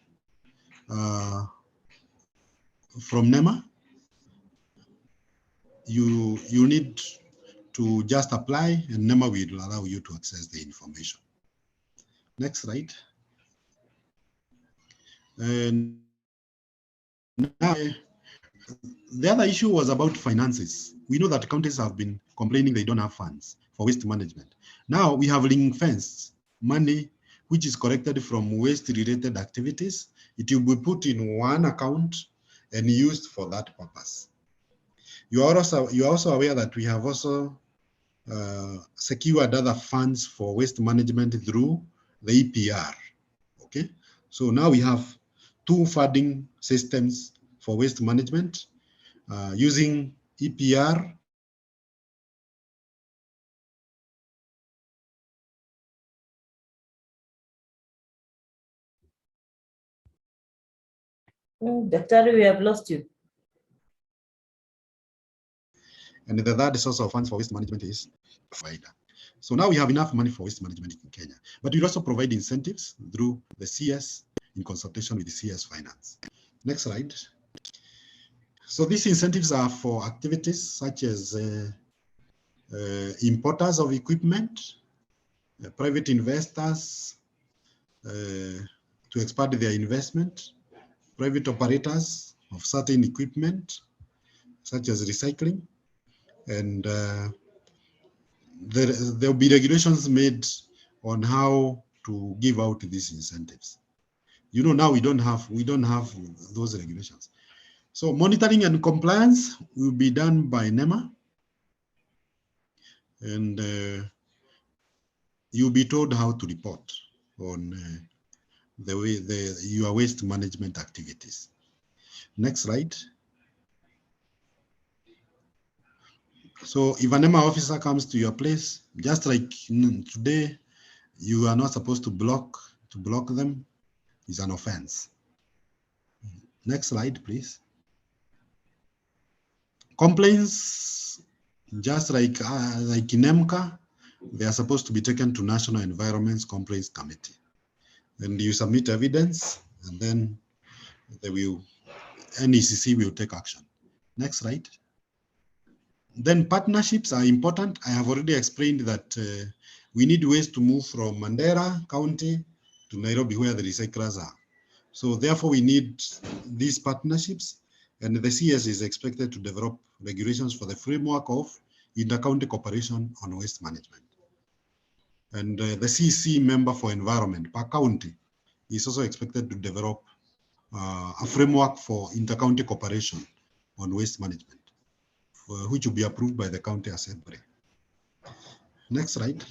from NEMA. You need to just apply and NEMA will allow you to access the information. Next slide. And now, the other issue was about finances. We know that counties have been complaining they don't have funds for waste management. Now we have ring-fenced money which is collected from waste-related activities. It will be put in one account and used for that purpose. You are also aware that we have also secured other funds for waste management through the EPR. Okay, so now we have 2 funding systems for waste management using EPR. Dr. We have lost you. And the third source of funds for waste management is provider. So now we have enough money for waste management in Kenya, but we also provide incentives through the CS in consultation with the CS Finance. Next slide. So these incentives are for activities such as importers of equipment, private investors to expand their investment, private operators of certain equipment, such as recycling, and there will be regulations made on how to give out these incentives. You know, now we don't have those regulations. So monitoring and compliance will be done by NEMA, and you'll be told how to report on your waste management activities. Next slide. So if an NEMA officer comes to your place, just like today, you are not supposed to block them. It's an offense. Next slide, please. Complaints, just like in NEMCA, they are supposed to be taken to National Environment Complaints Committee. And you submit evidence, and then NECC will take action. Next slide. Then partnerships are important. I have already explained that we need ways to move from Mandera County to Nairobi, where the recyclers are. So therefore, we need these partnerships, and the CS is expected to develop regulations for the framework of inter-county cooperation on waste management. And the CC member for environment per county is also expected to develop a framework for inter-county cooperation on waste management, which will be approved by the county assembly. Next slide.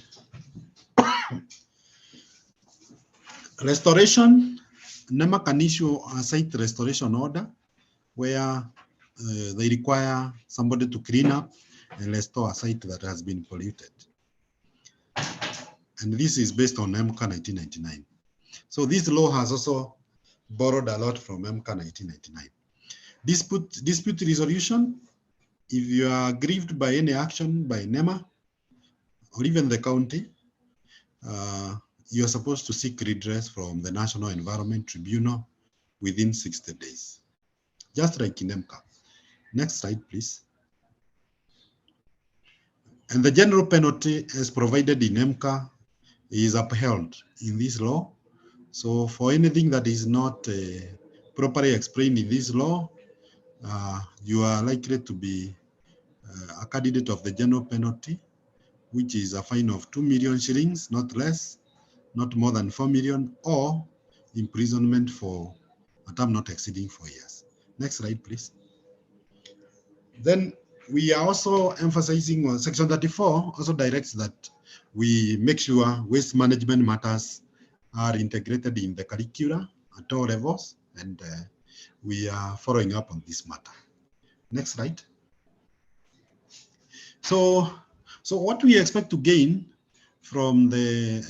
Restoration. NEMA can issue a site restoration order where they require somebody to clean up and restore a site that has been polluted. And this is based on MCA 1999. So this law has also borrowed a lot from MCA 1999. Dispute resolution. If you are aggrieved by any action by NEMA or even the county, you are supposed to seek redress from the National Environment Tribunal within 60 days, just like in MCA. Next slide, please. And the general penalty as provided in MCA is upheld in this law. So for anything that is not properly explained in this law, you are likely to be a candidate of the general penalty, which is a fine of 2 million shillings, not less, not more than 4 million, or imprisonment for a term not exceeding 4 years. Next slide, please. Then we are also emphasizing on Section 34 also directs that we make sure waste management matters are integrated in the curricula at all levels, and we are following up on this matter. Next slide. So what we expect to gain from the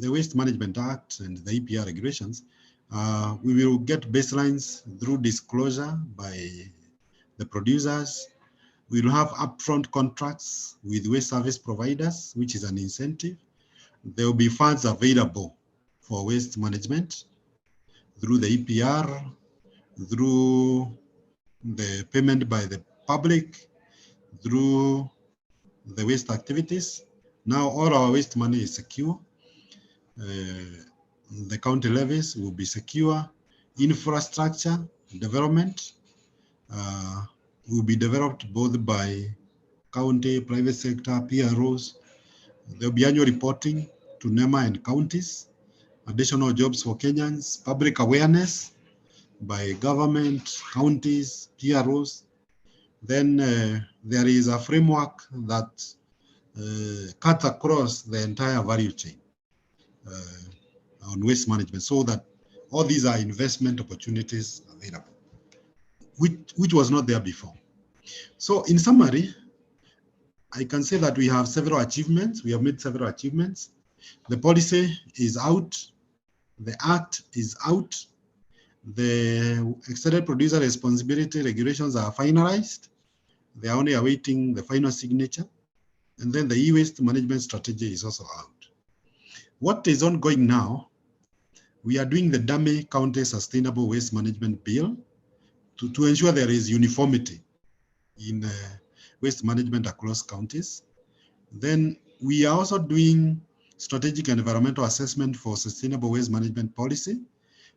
Waste Management Act and the EPR regulations, we will get baselines through disclosure by the producers. We will have upfront contracts with waste service providers, which is an incentive. There will be funds available for waste management through the EPR, through the payment by the public, through the waste activities. Now all our waste money is secure. The county levies will be secure. Infrastructure development will be developed both by county, private sector, PROs. There will be annual reporting to NEMA and counties, additional jobs for Kenyans, public awareness by government, counties, PROs. Then there is a framework that cuts across the entire value chain on waste management, so that all these are investment opportunities available, which was not there before. So in summary, I can say that we have several achievements. We have made several achievements. The policy is out. The act is out. The extended producer responsibility regulations are finalized. They are only awaiting the final signature. And then the e-waste management strategy is also out. What is ongoing now, we are doing the Dame County Sustainable Waste Management Bill to ensure there is uniformity in waste management across counties. Then we are also doing strategic and environmental assessment for sustainable waste management policy,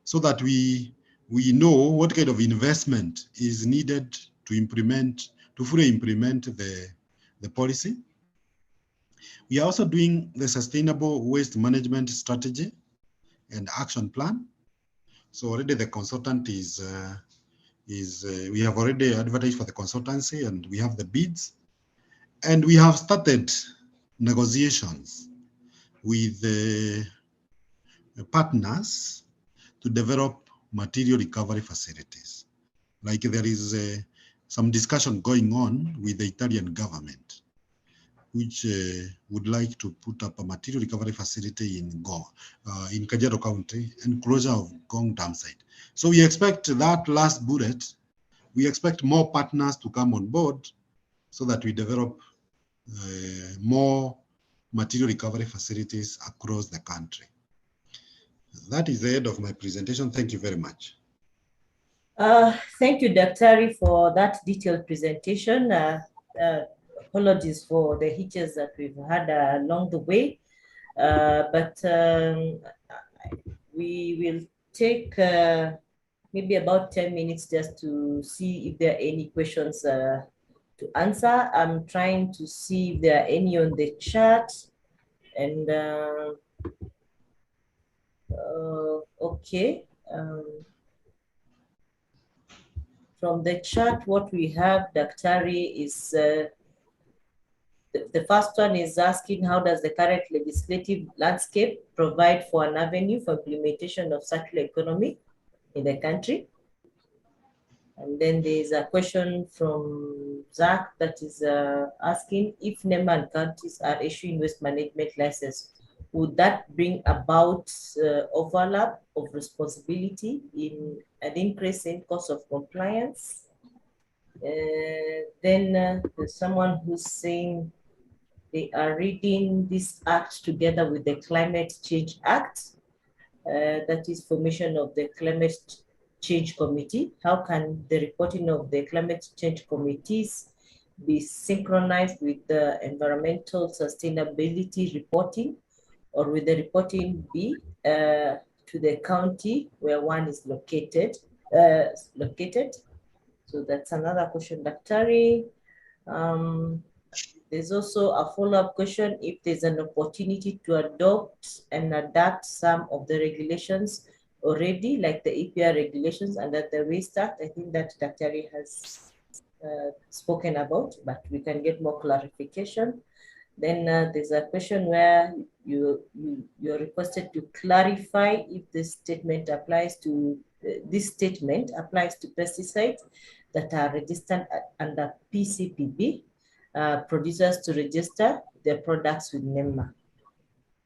so that we know what kind of investment is needed to fully implement the policy. We are also doing the sustainable waste management strategy and action plan. So already the consultant we have already advertised for the consultancy, and we have the bids, and we have started negotiations with the partners to develop material recovery facilities. Like there is some discussion going on with the Italian government, which would like to put up a material recovery facility in Kajiado County, and closure of Gong Dam site. So we expect that last bullet, we expect more partners to come on board so that we develop more material recovery facilities across the country. That is the end of my presentation. Thank you very much. Thank you, Daktari, for that detailed presentation. Apologies for the hitches that we've had along the way, but we will take maybe about 10 minutes just to see if there are any questions to answer. I'm trying to see if there are any on the chat, and okay. From the chat, what we have, Daktari, is the first one is asking, how does the current legislative landscape provide for an avenue for implementation of circular economy in the country? And then there's a question from Zach that is asking, if NEMA and counties are issuing waste management license, would that bring about overlap of responsibility in an increase in cost of compliance? Then there's someone who's saying they are reading this act together with the Climate Change Act, that is formation of the Climate Change Committee. How can the reporting of the climate change committees be synchronized with the environmental sustainability reporting, or with the reporting be to the county where one is located? So that's another question, Daktari. There's also a follow-up question, if there's an opportunity to adopt and adapt some of the regulations already, like the EPR regulations under the Waste Act. I think that Daktari has spoken about, but we can get more clarification. Then there's a question where you're requested to clarify if this statement applies to pesticides that are registered under PCPB, producers to register their products with NEMA.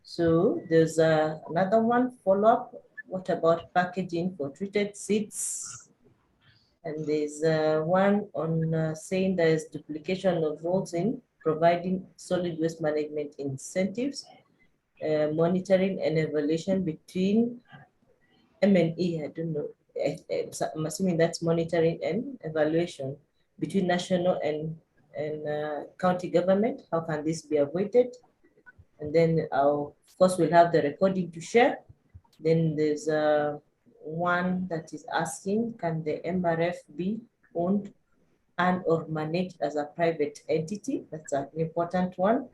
So there's another one follow-up. What about packaging for treated seeds? And there's one on saying there's duplication of roles in providing solid waste management incentives, monitoring and evaluation between M&E, I don't know, I'm assuming that's monitoring and evaluation between national and county government. How can this be avoided? And then of course we'll have the recording to share. Then there's one that is asking, can the MRF be owned and or managed as a private entity? That's an important one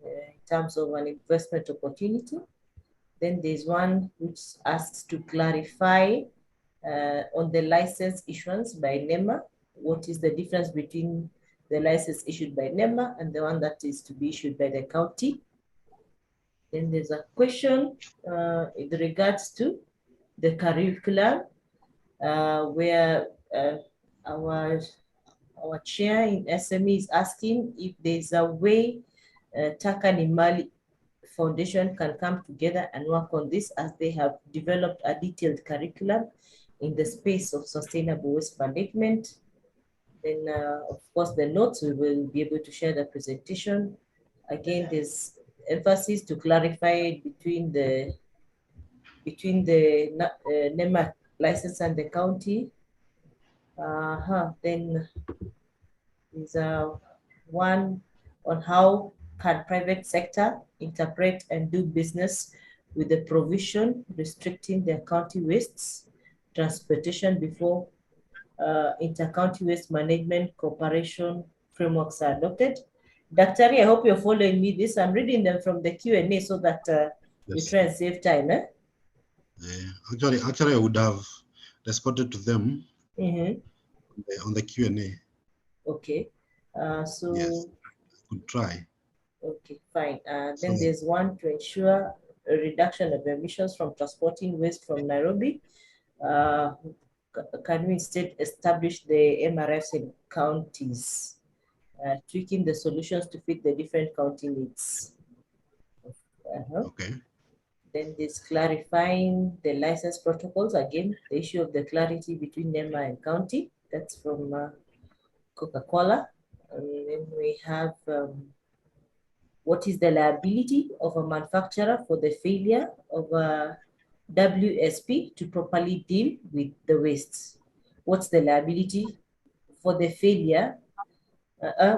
in terms of an investment opportunity. Then there's one which asks to clarify on the license issuance by NEMA. What is the difference between the license issued by NEMA and the one that is to be issued by the county? Then there's a question in regards to the curriculum, where our chair in SME is asking if there's a way Taka Nimali Foundation can come together and work on this, as they have developed a detailed curriculum in the space of sustainable waste management. Then, of course, the notes, we will be able to share the presentation. Again, there's emphasis to clarify between the between the NEMA license and the county. Then is one on how can private sector interpret and do business with the provision restricting their county wastes transportation before inter-county waste management cooperation frameworks are adopted. Daktari, I hope you're following me this. I'm reading them from the Q&A so that we Yes. try and save time. Actually, I would have responded to them Mm-hmm. on the Q&A. Okay. So Yes, I could try. okay, fine. So- Then there's one to ensure a reduction of emissions from transporting waste from Nairobi. Can we instead establish the MRFs in counties, tweaking the solutions to fit the different county needs? Okay. Then there's clarifying the license protocols. Again, the issue of the clarity between NEMA and county. That's from Coca-Cola. And then we have what is the liability of a manufacturer for the failure of a WSP to properly deal with the wastes? What's the liability for the failure?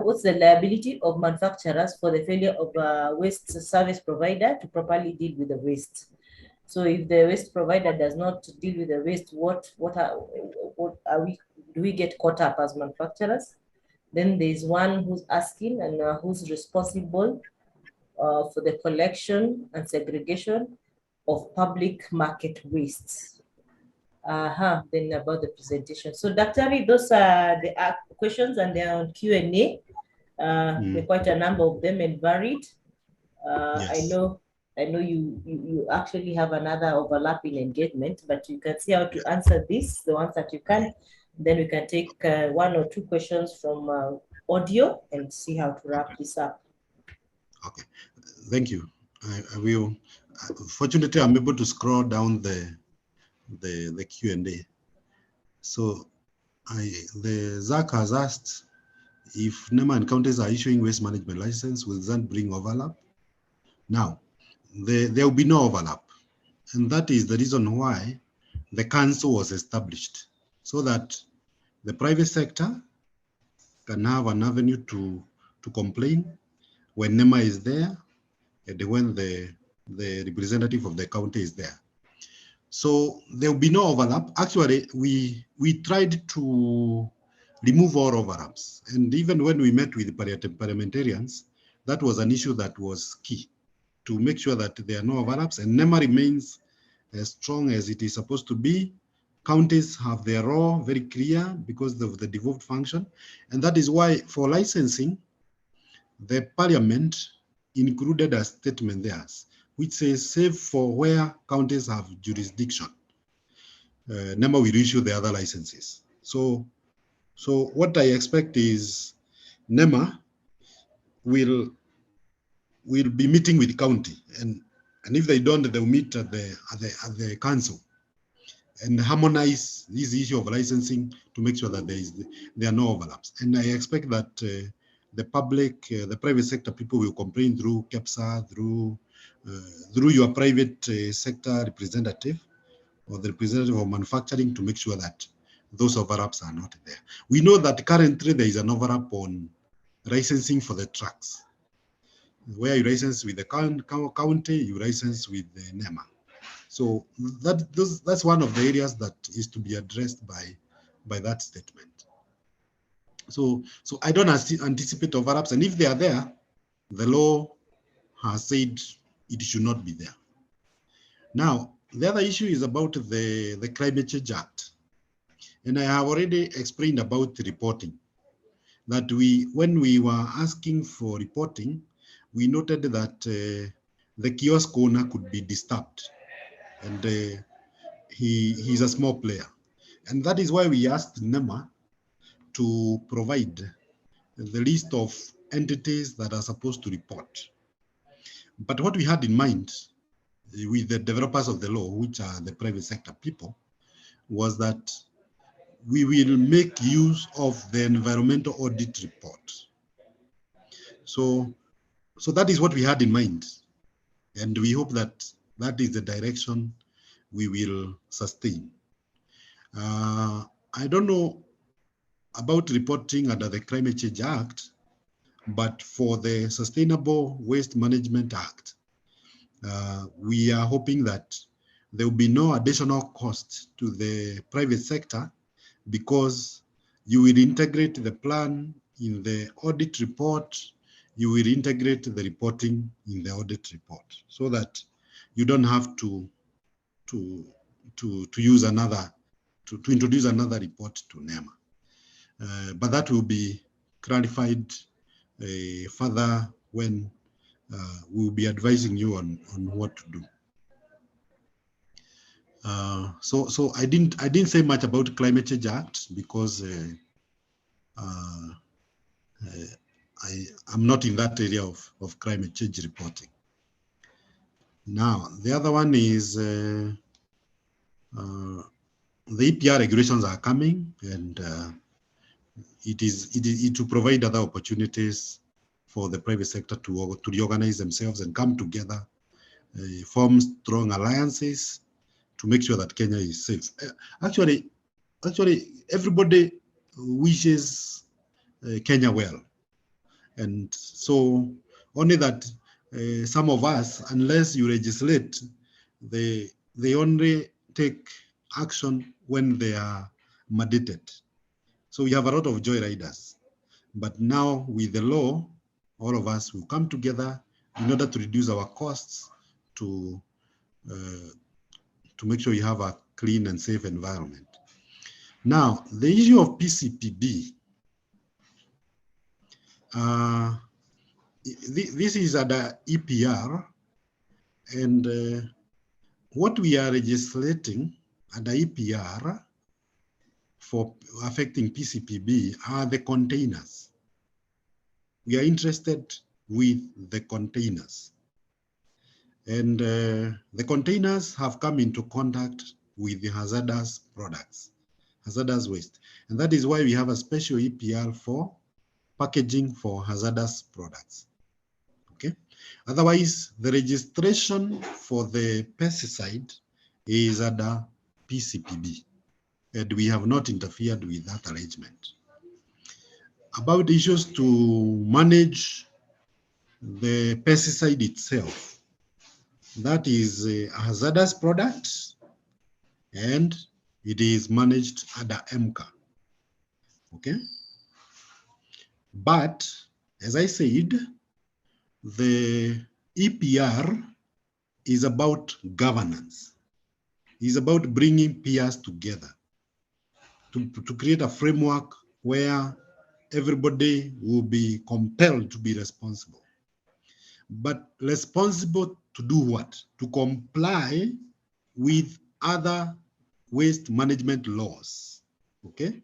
What's the liability of manufacturers for the failure of a waste service provider to properly deal with the waste? So if the waste provider does not deal with the waste, what are we? Do we get caught up as manufacturers? Then there's one who's asking and who's responsible for the collection and segregation of public market wastes. Then about the presentation. So Daktari, those are the questions and they're on Q&A. There are quite a number of them and varied. Yes. I know you actually have another overlapping engagement, but you can see how to answer this, the ones that you can. Then we can take one or two questions from audio and see how to wrap this up. Okay, thank you. I will. Fortunately, I'm able to scroll down the Q&A. So Zach has asked if NEMA and counties are issuing waste management license, will that bring overlap? Now, there will be no overlap. And that is the reason why the council was established, so that the private sector can have an avenue to complain when NEMA is there and when the representative of the county is there. So there will be no overlap. Actually, we tried to remove all overlaps. And even when we met with parliamentarians, that was an issue that was key, to make sure that there are no overlaps and NEMA remains as strong as it is supposed to be. Counties have their role very clear because of the devolved function. And that is why for licensing, the parliament included a statement there, which says, save for where counties have jurisdiction, NEMA will issue the other licenses. So what I expect is NEMA will be meeting with county, and if they don't, they'll meet at the council and harmonize this issue of licensing to make sure that there are no overlaps. And I expect that the public, the private sector people will complain through KEPSA, through your private sector representative or the representative of manufacturing, to make sure that those overlaps are not there. We know that currently there is an overlap on licensing for the trucks, where you license with the county, you license with the NEMA. So that's one of the areas that is to be addressed by that statement. So I don't anticipate overlaps, and if they are there, the law has said it should not be there. Now, the other issue is about the Climate Change Act. And I have already explained about the reporting, that when we were asking for reporting, we noted that the kiosk owner could be disturbed, and he's a small player. And that is why we asked NEMA to provide the list of entities that are supposed to report. But what we had in mind with the developers of the law, which are the private sector people, was that we will make use of the environmental audit report. So that is what we had in mind. And we hope that that is the direction we will sustain. I don't know about reporting under the Climate Change Act, but for the Sustainable Waste Management Act, we are hoping that there will be no additional cost to the private sector, because you will integrate the plan in the audit report, you will integrate the reporting in the audit report, so that you don't have to use another, to introduce another report to NEMA. But that will be clarified further when we'll be advising you on what to do. So I didn't say much about Climate Change Act, because I'm not in that area of climate change reporting. Now, the other one is the EPR regulations are coming, and it will provide other opportunities for the private sector to reorganize themselves and come together, form strong alliances to make sure that Kenya is safe. Actually, everybody wishes Kenya well, and so only that some of us, unless you legislate, they only take action when they are mandated. So we have a lot of joyriders, but now with the law, all of us will come together in order to reduce our costs, to make sure you have a clean and safe environment. Now, the issue of PCPB, this is at the EPR, and what we are legislating at the EPR for affecting PCPB are the containers. We are interested with the containers. And the containers have come into contact with the hazardous products, hazardous waste. And that is why we have a special EPR for packaging for hazardous products. Okay. Otherwise, the registration for the pesticide is under PCPB, and we have not interfered with that arrangement. About issues to manage the pesticide itself, that is a hazardous product, and it is managed under MCA. Okay. But as I said, the EPR is about governance. It's about bringing peers together to create a framework where everybody will be compelled to be responsible. But responsible to do what? To comply with other waste management laws. Okay?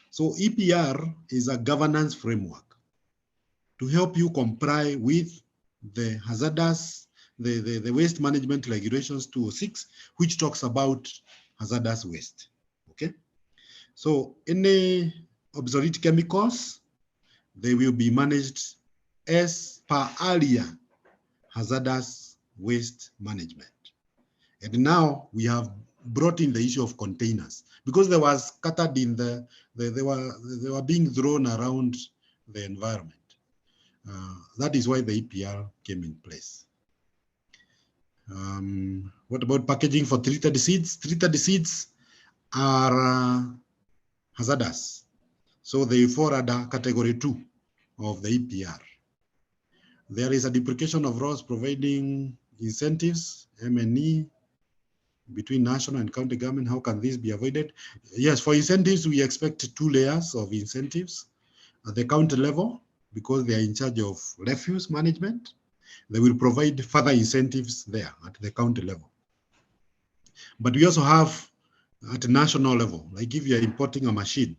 So EPR is a governance framework to help you comply with the hazardous, the waste management regulations 206, which talks about hazardous waste. Okay? So any obsolete chemicals, they will be managed as per earlier hazardous waste management. And now we have brought in the issue of containers, because they were scattered in they were being thrown around the environment. That is why the EPR came in place. What about packaging for treated seeds? Treated seeds are hazardous, so they fall under category 2 of the EPR. There is a deprecation of laws providing incentives, M&E, between national and county government. How can this be avoided? Yes, for incentives, we expect 2 layers of incentives at the county level, because they are in charge of refuse management. They will provide further incentives there at the county level. But we also have at a national level, like if you are importing a machine,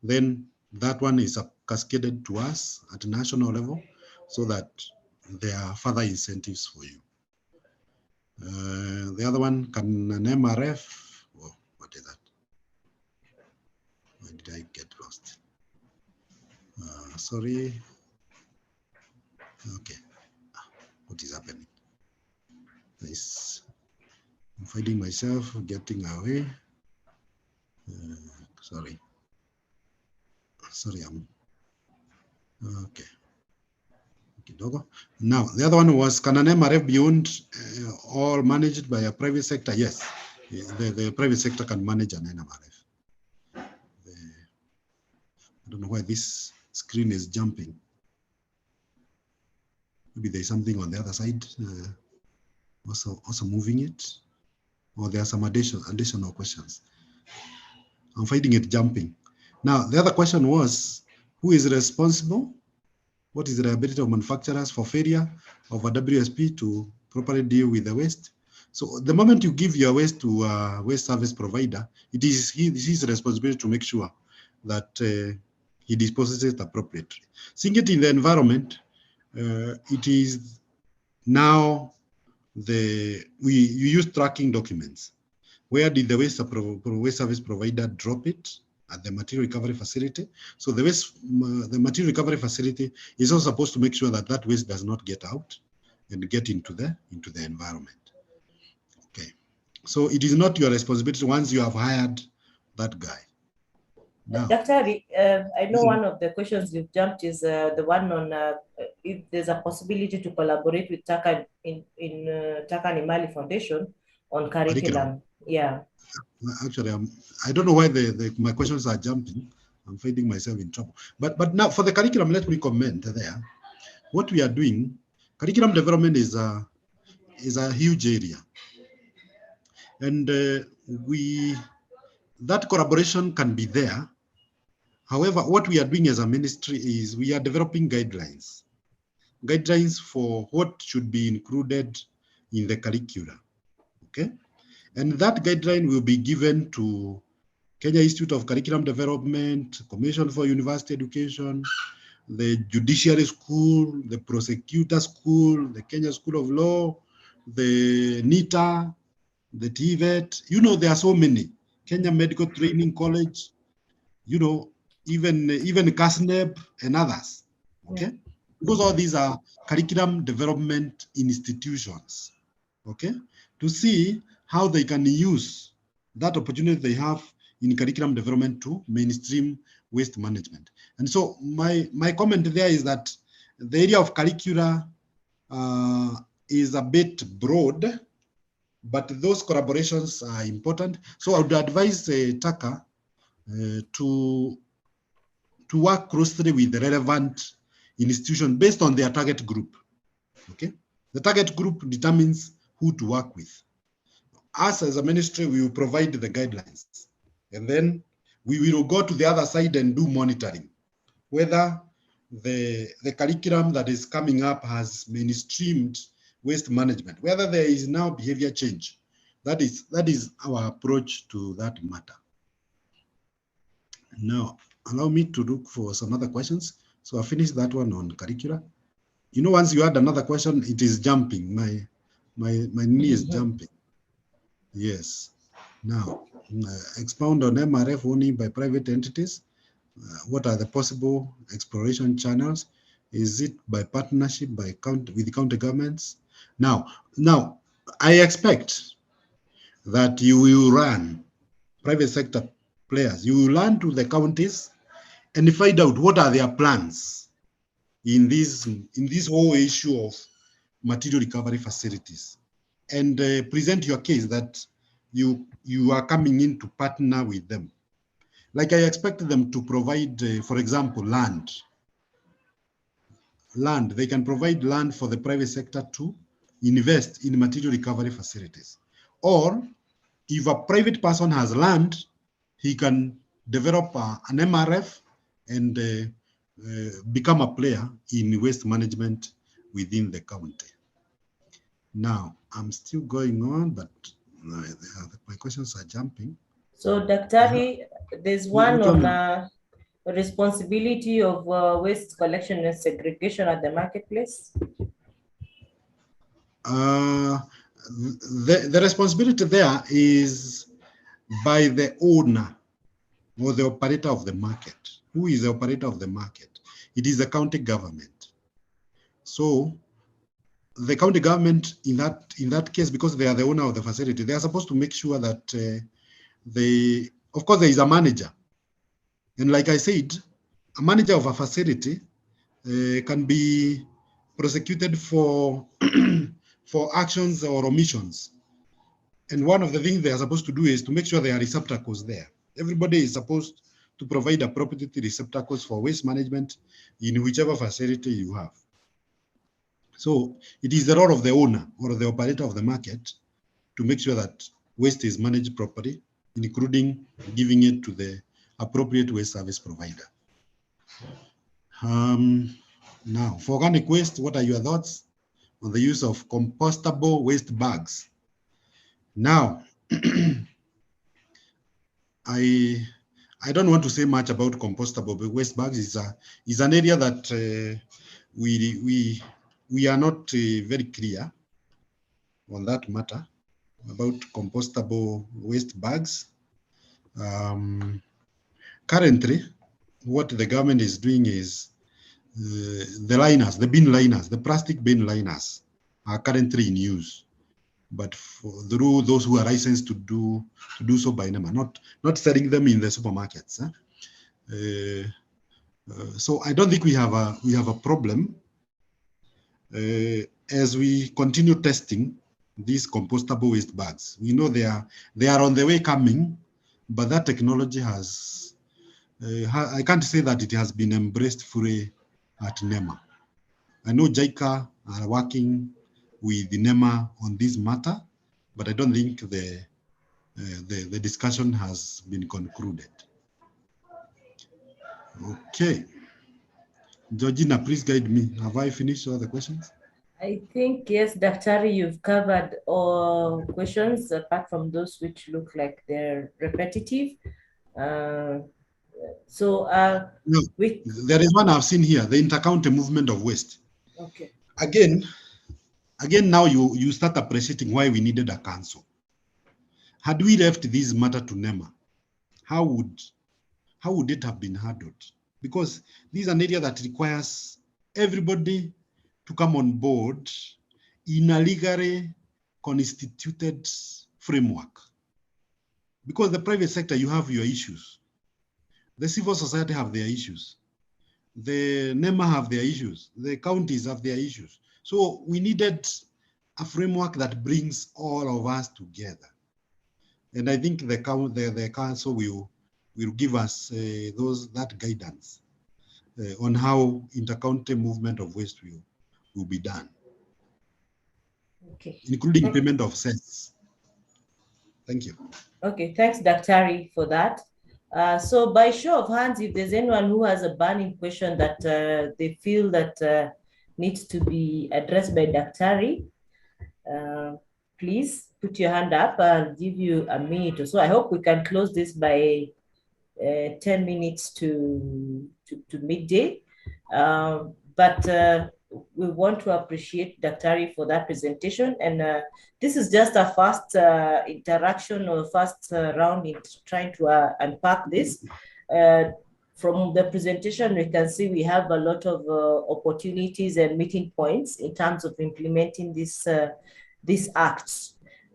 then that one is cascaded to us at a national level, so that there are further incentives for you. The other one, can an MRF, oh, what is that? Where did I get lost? Sorry. Okay. What is happening? I'm finding myself getting away. Sorry. I'm okay. Now, the other one was, can an MRF be owned or managed by a private sector? Yes, the private sector can manage an MRF. I don't know why this screen is jumping. Maybe there's something on the other side also moving it, or there are some additional questions. I'm finding it jumping. Now, the other question was, who is responsible? What is the liability of manufacturers for failure of a WSP to properly deal with the waste? So the moment you give your waste to a waste service provider, it is his responsibility to make sure that he disposes it appropriately. Seeing it in the environment, it is now you use tracking documents. Where did the waste service provider drop it? At the material recovery facility. So the material recovery facility is also supposed to make sure that that waste does not get out and get into the environment. Okay, so it is not your responsibility once you have hired that guy. Now, Dr. I know one of the questions you've jumped is the one on if there's a possibility to collaborate with Taka in Taka Nimali Foundation on curriculum. Yeah. Actually, I don't know why my questions are jumping. I'm finding myself in trouble. But now for the curriculum, let me comment there. What we are doing, curriculum development is a huge area, and that collaboration can be there. However, what we are doing as a ministry is we are developing guidelines for what should be included in the curricula. Okay. And that guideline will be given to Kenya Institute of Curriculum Development, Commission for University Education, the Judiciary School, the Prosecutor School, the Kenya School of Law, the NITA, the TVET. You know, there are so many. Kenya Medical Training College, you know, even KASNEB and others. Okay, because all these are curriculum development institutions. Okay, to see how they can use that opportunity they have in curriculum development to mainstream waste management. And so my comment there is that the area of curricula is a bit broad, but those collaborations are important. So I would advise Taka to work closely with the relevant institution based on their target group. Okay, the target group determines who to work with. Us as a ministry, we will provide the guidelines, and then we will go to the other side and do monitoring, whether the curriculum that is coming up has mainstreamed waste management, whether there is now behavior change. That is our approach to that matter. Now, allow me to look for some other questions. So I finished that one on curricula. You know, once you add another question, it is jumping. My knee is jumping. Yes. Now, expound on MRF owning by private entities. What are the possible exploration channels? Is it by partnership with county governments? Now, I expect that you will run private sector players. You will run to the counties and find out what are their plans in this whole issue of material recovery facilities, and present your case that you are coming in to partner with them. Like I expect them to provide, for example, land. They can provide land for the private sector to invest in material recovery facilities. Or if a private person has land, he can develop an MRF and become a player in waste management within the county. Now, I'm still going on, but my questions are jumping. So, Daktari, there's one on responsibility of waste collection and segregation at the marketplace. The responsibility there is by the owner or the operator of the market. Who is the operator of the market? It is the county government. So the county government in that case, because they are the owner of the facility, they are supposed to make sure that of course, there is a manager. And like I said, a manager of a facility can be prosecuted for for actions or omissions. And one of the things they are supposed to do is to make sure there are receptacles there. Everybody is supposed to provide appropriate receptacles for waste management in whichever facility you have. So it is the role of the owner or the operator of the market to make sure that waste is managed properly, including giving it to the appropriate waste service provider. Now, for organic waste, what are your thoughts on the use of compostable waste bags? Now, I don't want to say much about compostable waste bags. Is an area that we are not very clear on that matter about compostable waste bags. Currently, what the government is doing is the liners, the bin liners, the plastic bin liners are currently in use, but through those who are licensed to do so by NEMA, not selling them in the supermarkets. So I don't think we have a problem as we continue testing these compostable waste bags. We know they are on the way coming, but that technology has I can't say that it has been embraced fully at NEMA. I know JICA are working with the NEMA on this matter, but I don't think the discussion has been concluded. Okay. Georgina, please guide me. Have I finished all the questions? I think, yes, Daktari, you've covered all questions apart from those which look like they're repetitive. No, there is one I've seen here, the inter-county movement of waste. Okay. Again, now you start appreciating why we needed a council. Had we left this matter to NEMA, how would it have been handled? Because this is an area that requires everybody to come on board in a legally constituted framework. Because the private sector, you have your issues. The civil society have their issues. The NEMA have their issues. The counties have their issues. So we needed a framework that brings all of us together. And I think the council will give us that guidance on how inter-county movement of waste will be done. Okay. Including payment of cents. Thank you. Okay, thanks, Daktari, for that. So by show of hands, if there's anyone who has a burning question that they feel that needs to be addressed by Daktari, please put your hand up. I'll give you a minute or so. I hope we can close this by 10 minutes to midday. But we want to appreciate Daktari for that presentation. And this is just a first interaction or first round in trying to unpack this. From the presentation, we can see we have a lot of opportunities and meeting points in terms of implementing these acts.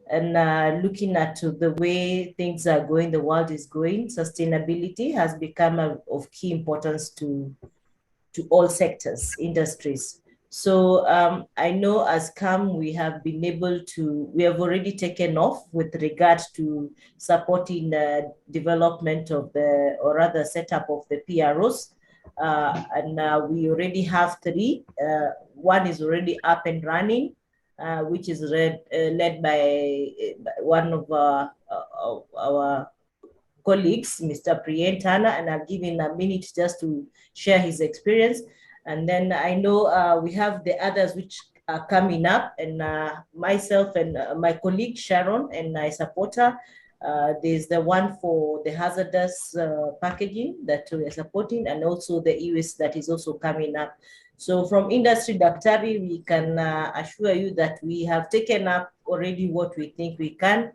And looking at the way things are going, the world is going, sustainability has become of key importance to all sectors, industries. So I know as CAM, we have already taken off with regard to supporting the development of or rather setup of the PROs. And we already have 3. One is already up and running, which is led by one of our colleagues, Mr. Prientana, and I'll give him a minute just to share his experience. And then I know we have the others which are coming up, and myself and my colleague Sharon, and I support her. There's the one for the hazardous packaging that we are supporting, and also the EUS that is also coming up. So from industry, Daktari, we can assure you that we have taken up already what we think we can.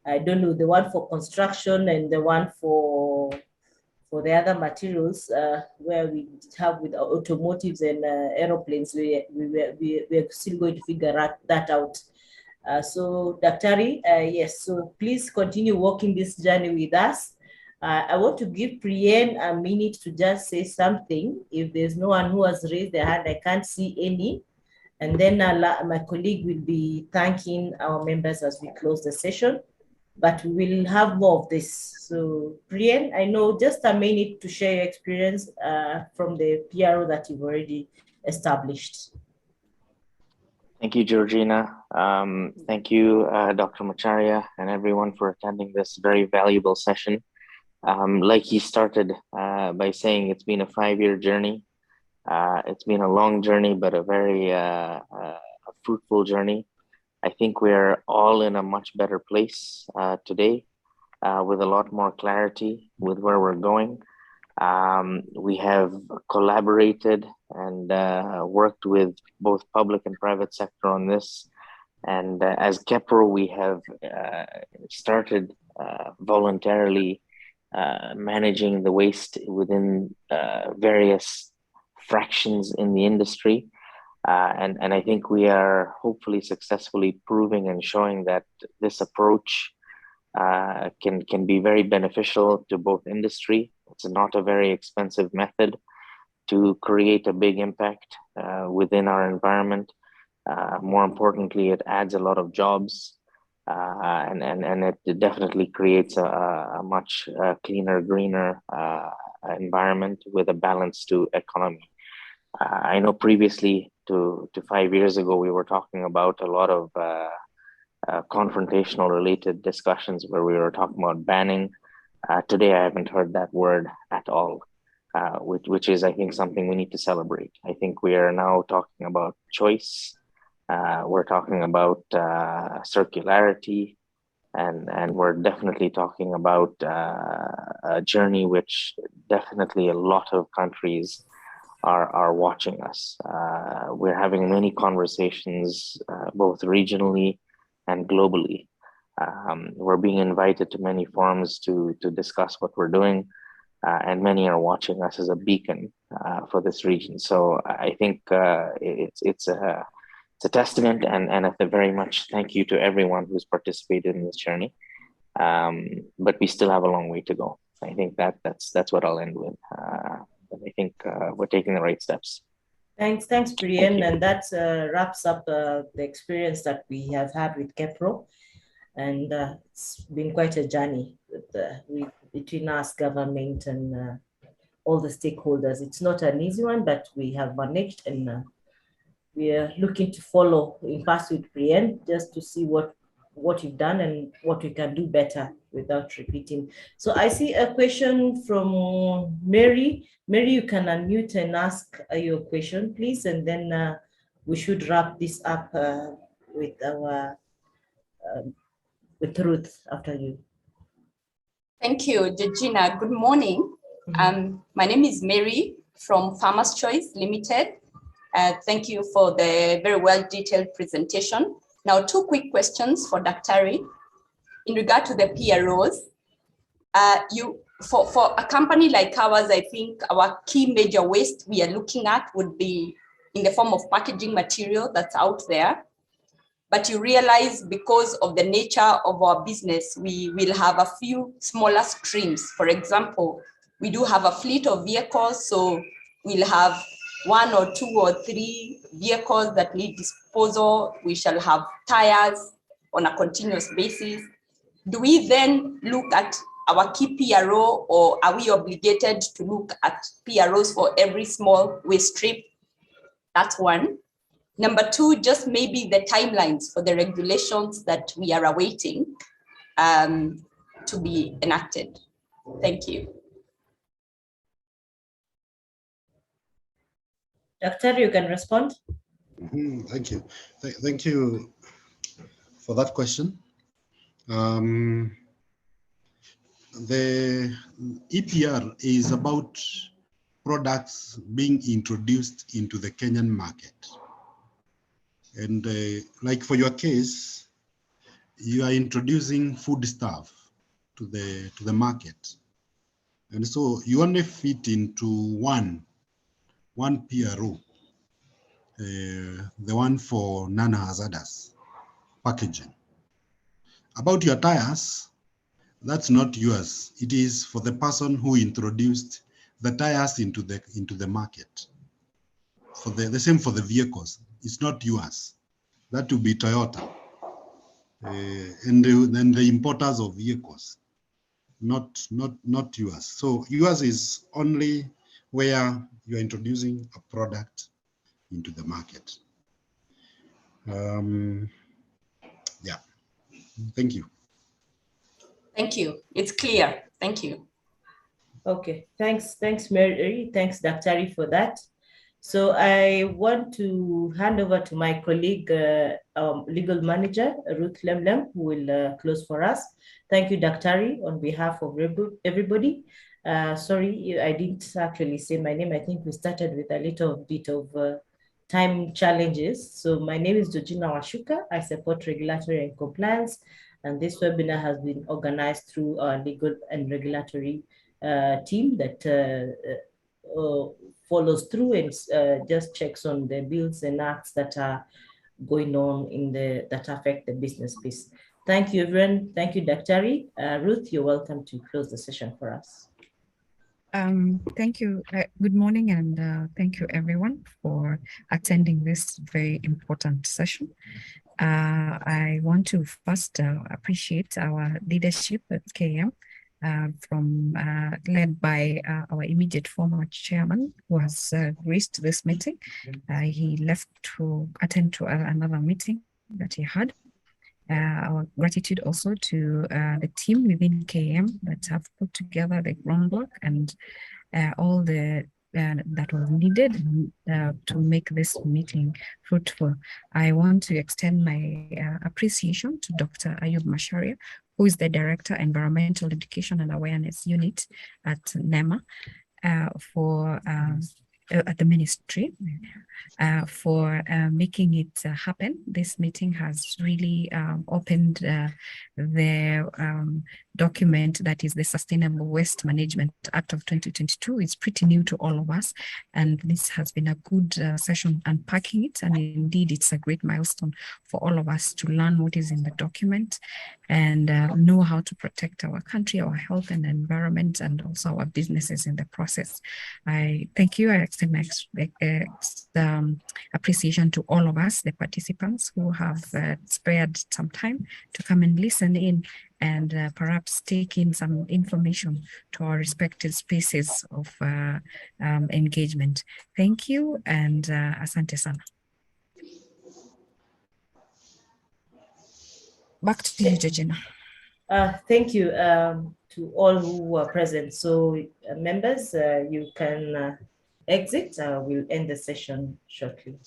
I don't know, the one for construction and the one for for the other materials where we have with automotives and aeroplanes, we're still going to figure that out. So Daktari, yes, so please continue walking this journey with us. I want to give Prien a minute to just say something. If there's no one who has raised their hand, I can't see any. And then my colleague will be thanking our members as we close the session, but we will have more of this. So Prien, I know just a minute to share your experience from the PRO that you've already established. Thank you, Georgina. Thank you, Dr. Macharia, and everyone for attending this very valuable session. Like he started by saying, it's been a 5-year journey. It's been a long journey, but a very fruitful journey. I think we're all in a much better place today with a lot more clarity with where we're going. We have collaborated and worked with both public and private sector on this. And as KEPRO, we have started voluntarily managing the waste within various fractions in the industry. And I think we are hopefully successfully proving and showing that this approach can be very beneficial to both industry. It's not a very expensive method to create a big impact within our environment. More importantly, it adds a lot of jobs and it definitely creates a much cleaner, greener environment with a balance to economy. I know previously to 5 years ago, we were talking about a lot of confrontational related discussions where we were talking about banning. Today, I haven't heard that word at all, which is, I think, something we need to celebrate. I think we are now talking about choice. We're talking about circularity, and we're definitely talking about a journey which definitely a lot of countries are watching us. We're having many conversations, both regionally and globally. We're being invited to many forums to discuss what we're doing, and many are watching us as a beacon for this region. So I think it's a testament, and a very much thank you to everyone who's participated in this journey. But we still have a long way to go. I think that's what I'll end with. But I think we're taking the right steps. Thanks, Prien, and that wraps up the experience that we have had with KEPRO, and it's been quite a journey between us, government, and all the stakeholders. It's not an easy one, but we have managed, and we are looking to follow in past with Prien just to see what you've done and what we can do better without repeating. So I see a question from Mary. Mary, you can unmute and ask your question, please, and then we should wrap this up with our with Ruth after you. Thank you, Georgina. Good morning. My name is Mary from Farmers Choice Limited. Thank you for the very well-detailed presentation. Now, 2 quick questions for Daktari. In regard to the PROs, for a company like ours, I think our key major waste we are looking at would be in the form of packaging material that's out there. But you realize because of the nature of our business, we will have a few smaller streams. For example, we do have a fleet of vehicles, so we'll have 1 or 2 or 3 vehicles that need disposal. We shall have tires on a continuous basis. Do we then look at our key PRO, or are we obligated to look at PROs for every small waste strip? That's one. Number 2, just maybe the timelines for the regulations that we are awaiting to be enacted. Thank you. Daktari, you can respond. Thank you. Thank you for that question. The EPR is about products being introduced into the Kenyan market. And like for your case, you are introducing food stuff to the market. And so you only fit into one PRO, the one for non-hazardous packaging. About your tires, that's not yours. It is for the person who introduced the tires into the market. For the same for the vehicles, it's not yours. That will be Toyota, and then the importers of vehicles, not yours. So yours is only where you are introducing a product into the market. Yeah, thank you. Thank you. It's clear. Thank you. Okay, thanks, Mary. Thanks, Daktari, for that. So I want to hand over to my colleague, legal manager, Ruth Lemlem, who will close for us. Thank you, Daktari, on behalf of everybody. Sorry, I didn't actually say my name. I think we started with a little bit of time challenges. So my name is Georgina Washuka. I support regulatory and compliance. And this webinar has been organized through our legal and regulatory team that follows through and just checks on the bills and acts that are going on that affect the business piece. Thank you, everyone. Thank you, Daktari. Ruth, you're welcome to close the session for us. Thank you. Good morning, and thank you everyone for attending this very important session. I want to first appreciate our leadership at KM, led by our immediate former chairman, who has graced this meeting. He left to attend to another meeting that he had. Our gratitude also to the team within KM that have put together the groundwork and all the that was needed to make this meeting fruitful. I want to extend my appreciation to Dr. Ayub Macharia, who is the Director, Environmental Education and Awareness Unit at NEMA, at the ministry, for making it happen. This meeting has really opened the document that is the Sustainable Waste Management Act of 2022. It's pretty new to all of us, and this has been a good session unpacking it, and indeed it's a great milestone for all of us to learn what is in the document and know how to protect our country, our health and environment, and also our businesses in the process. I thank you. I extend my appreciation to all of us, the participants who have spared some time to come and listen in and perhaps take in some information to our respective spaces of engagement. Thank you, and asante sana. Back to you, Georgina. Thank you to all who were present. So members, you can exit. We'll end the session shortly.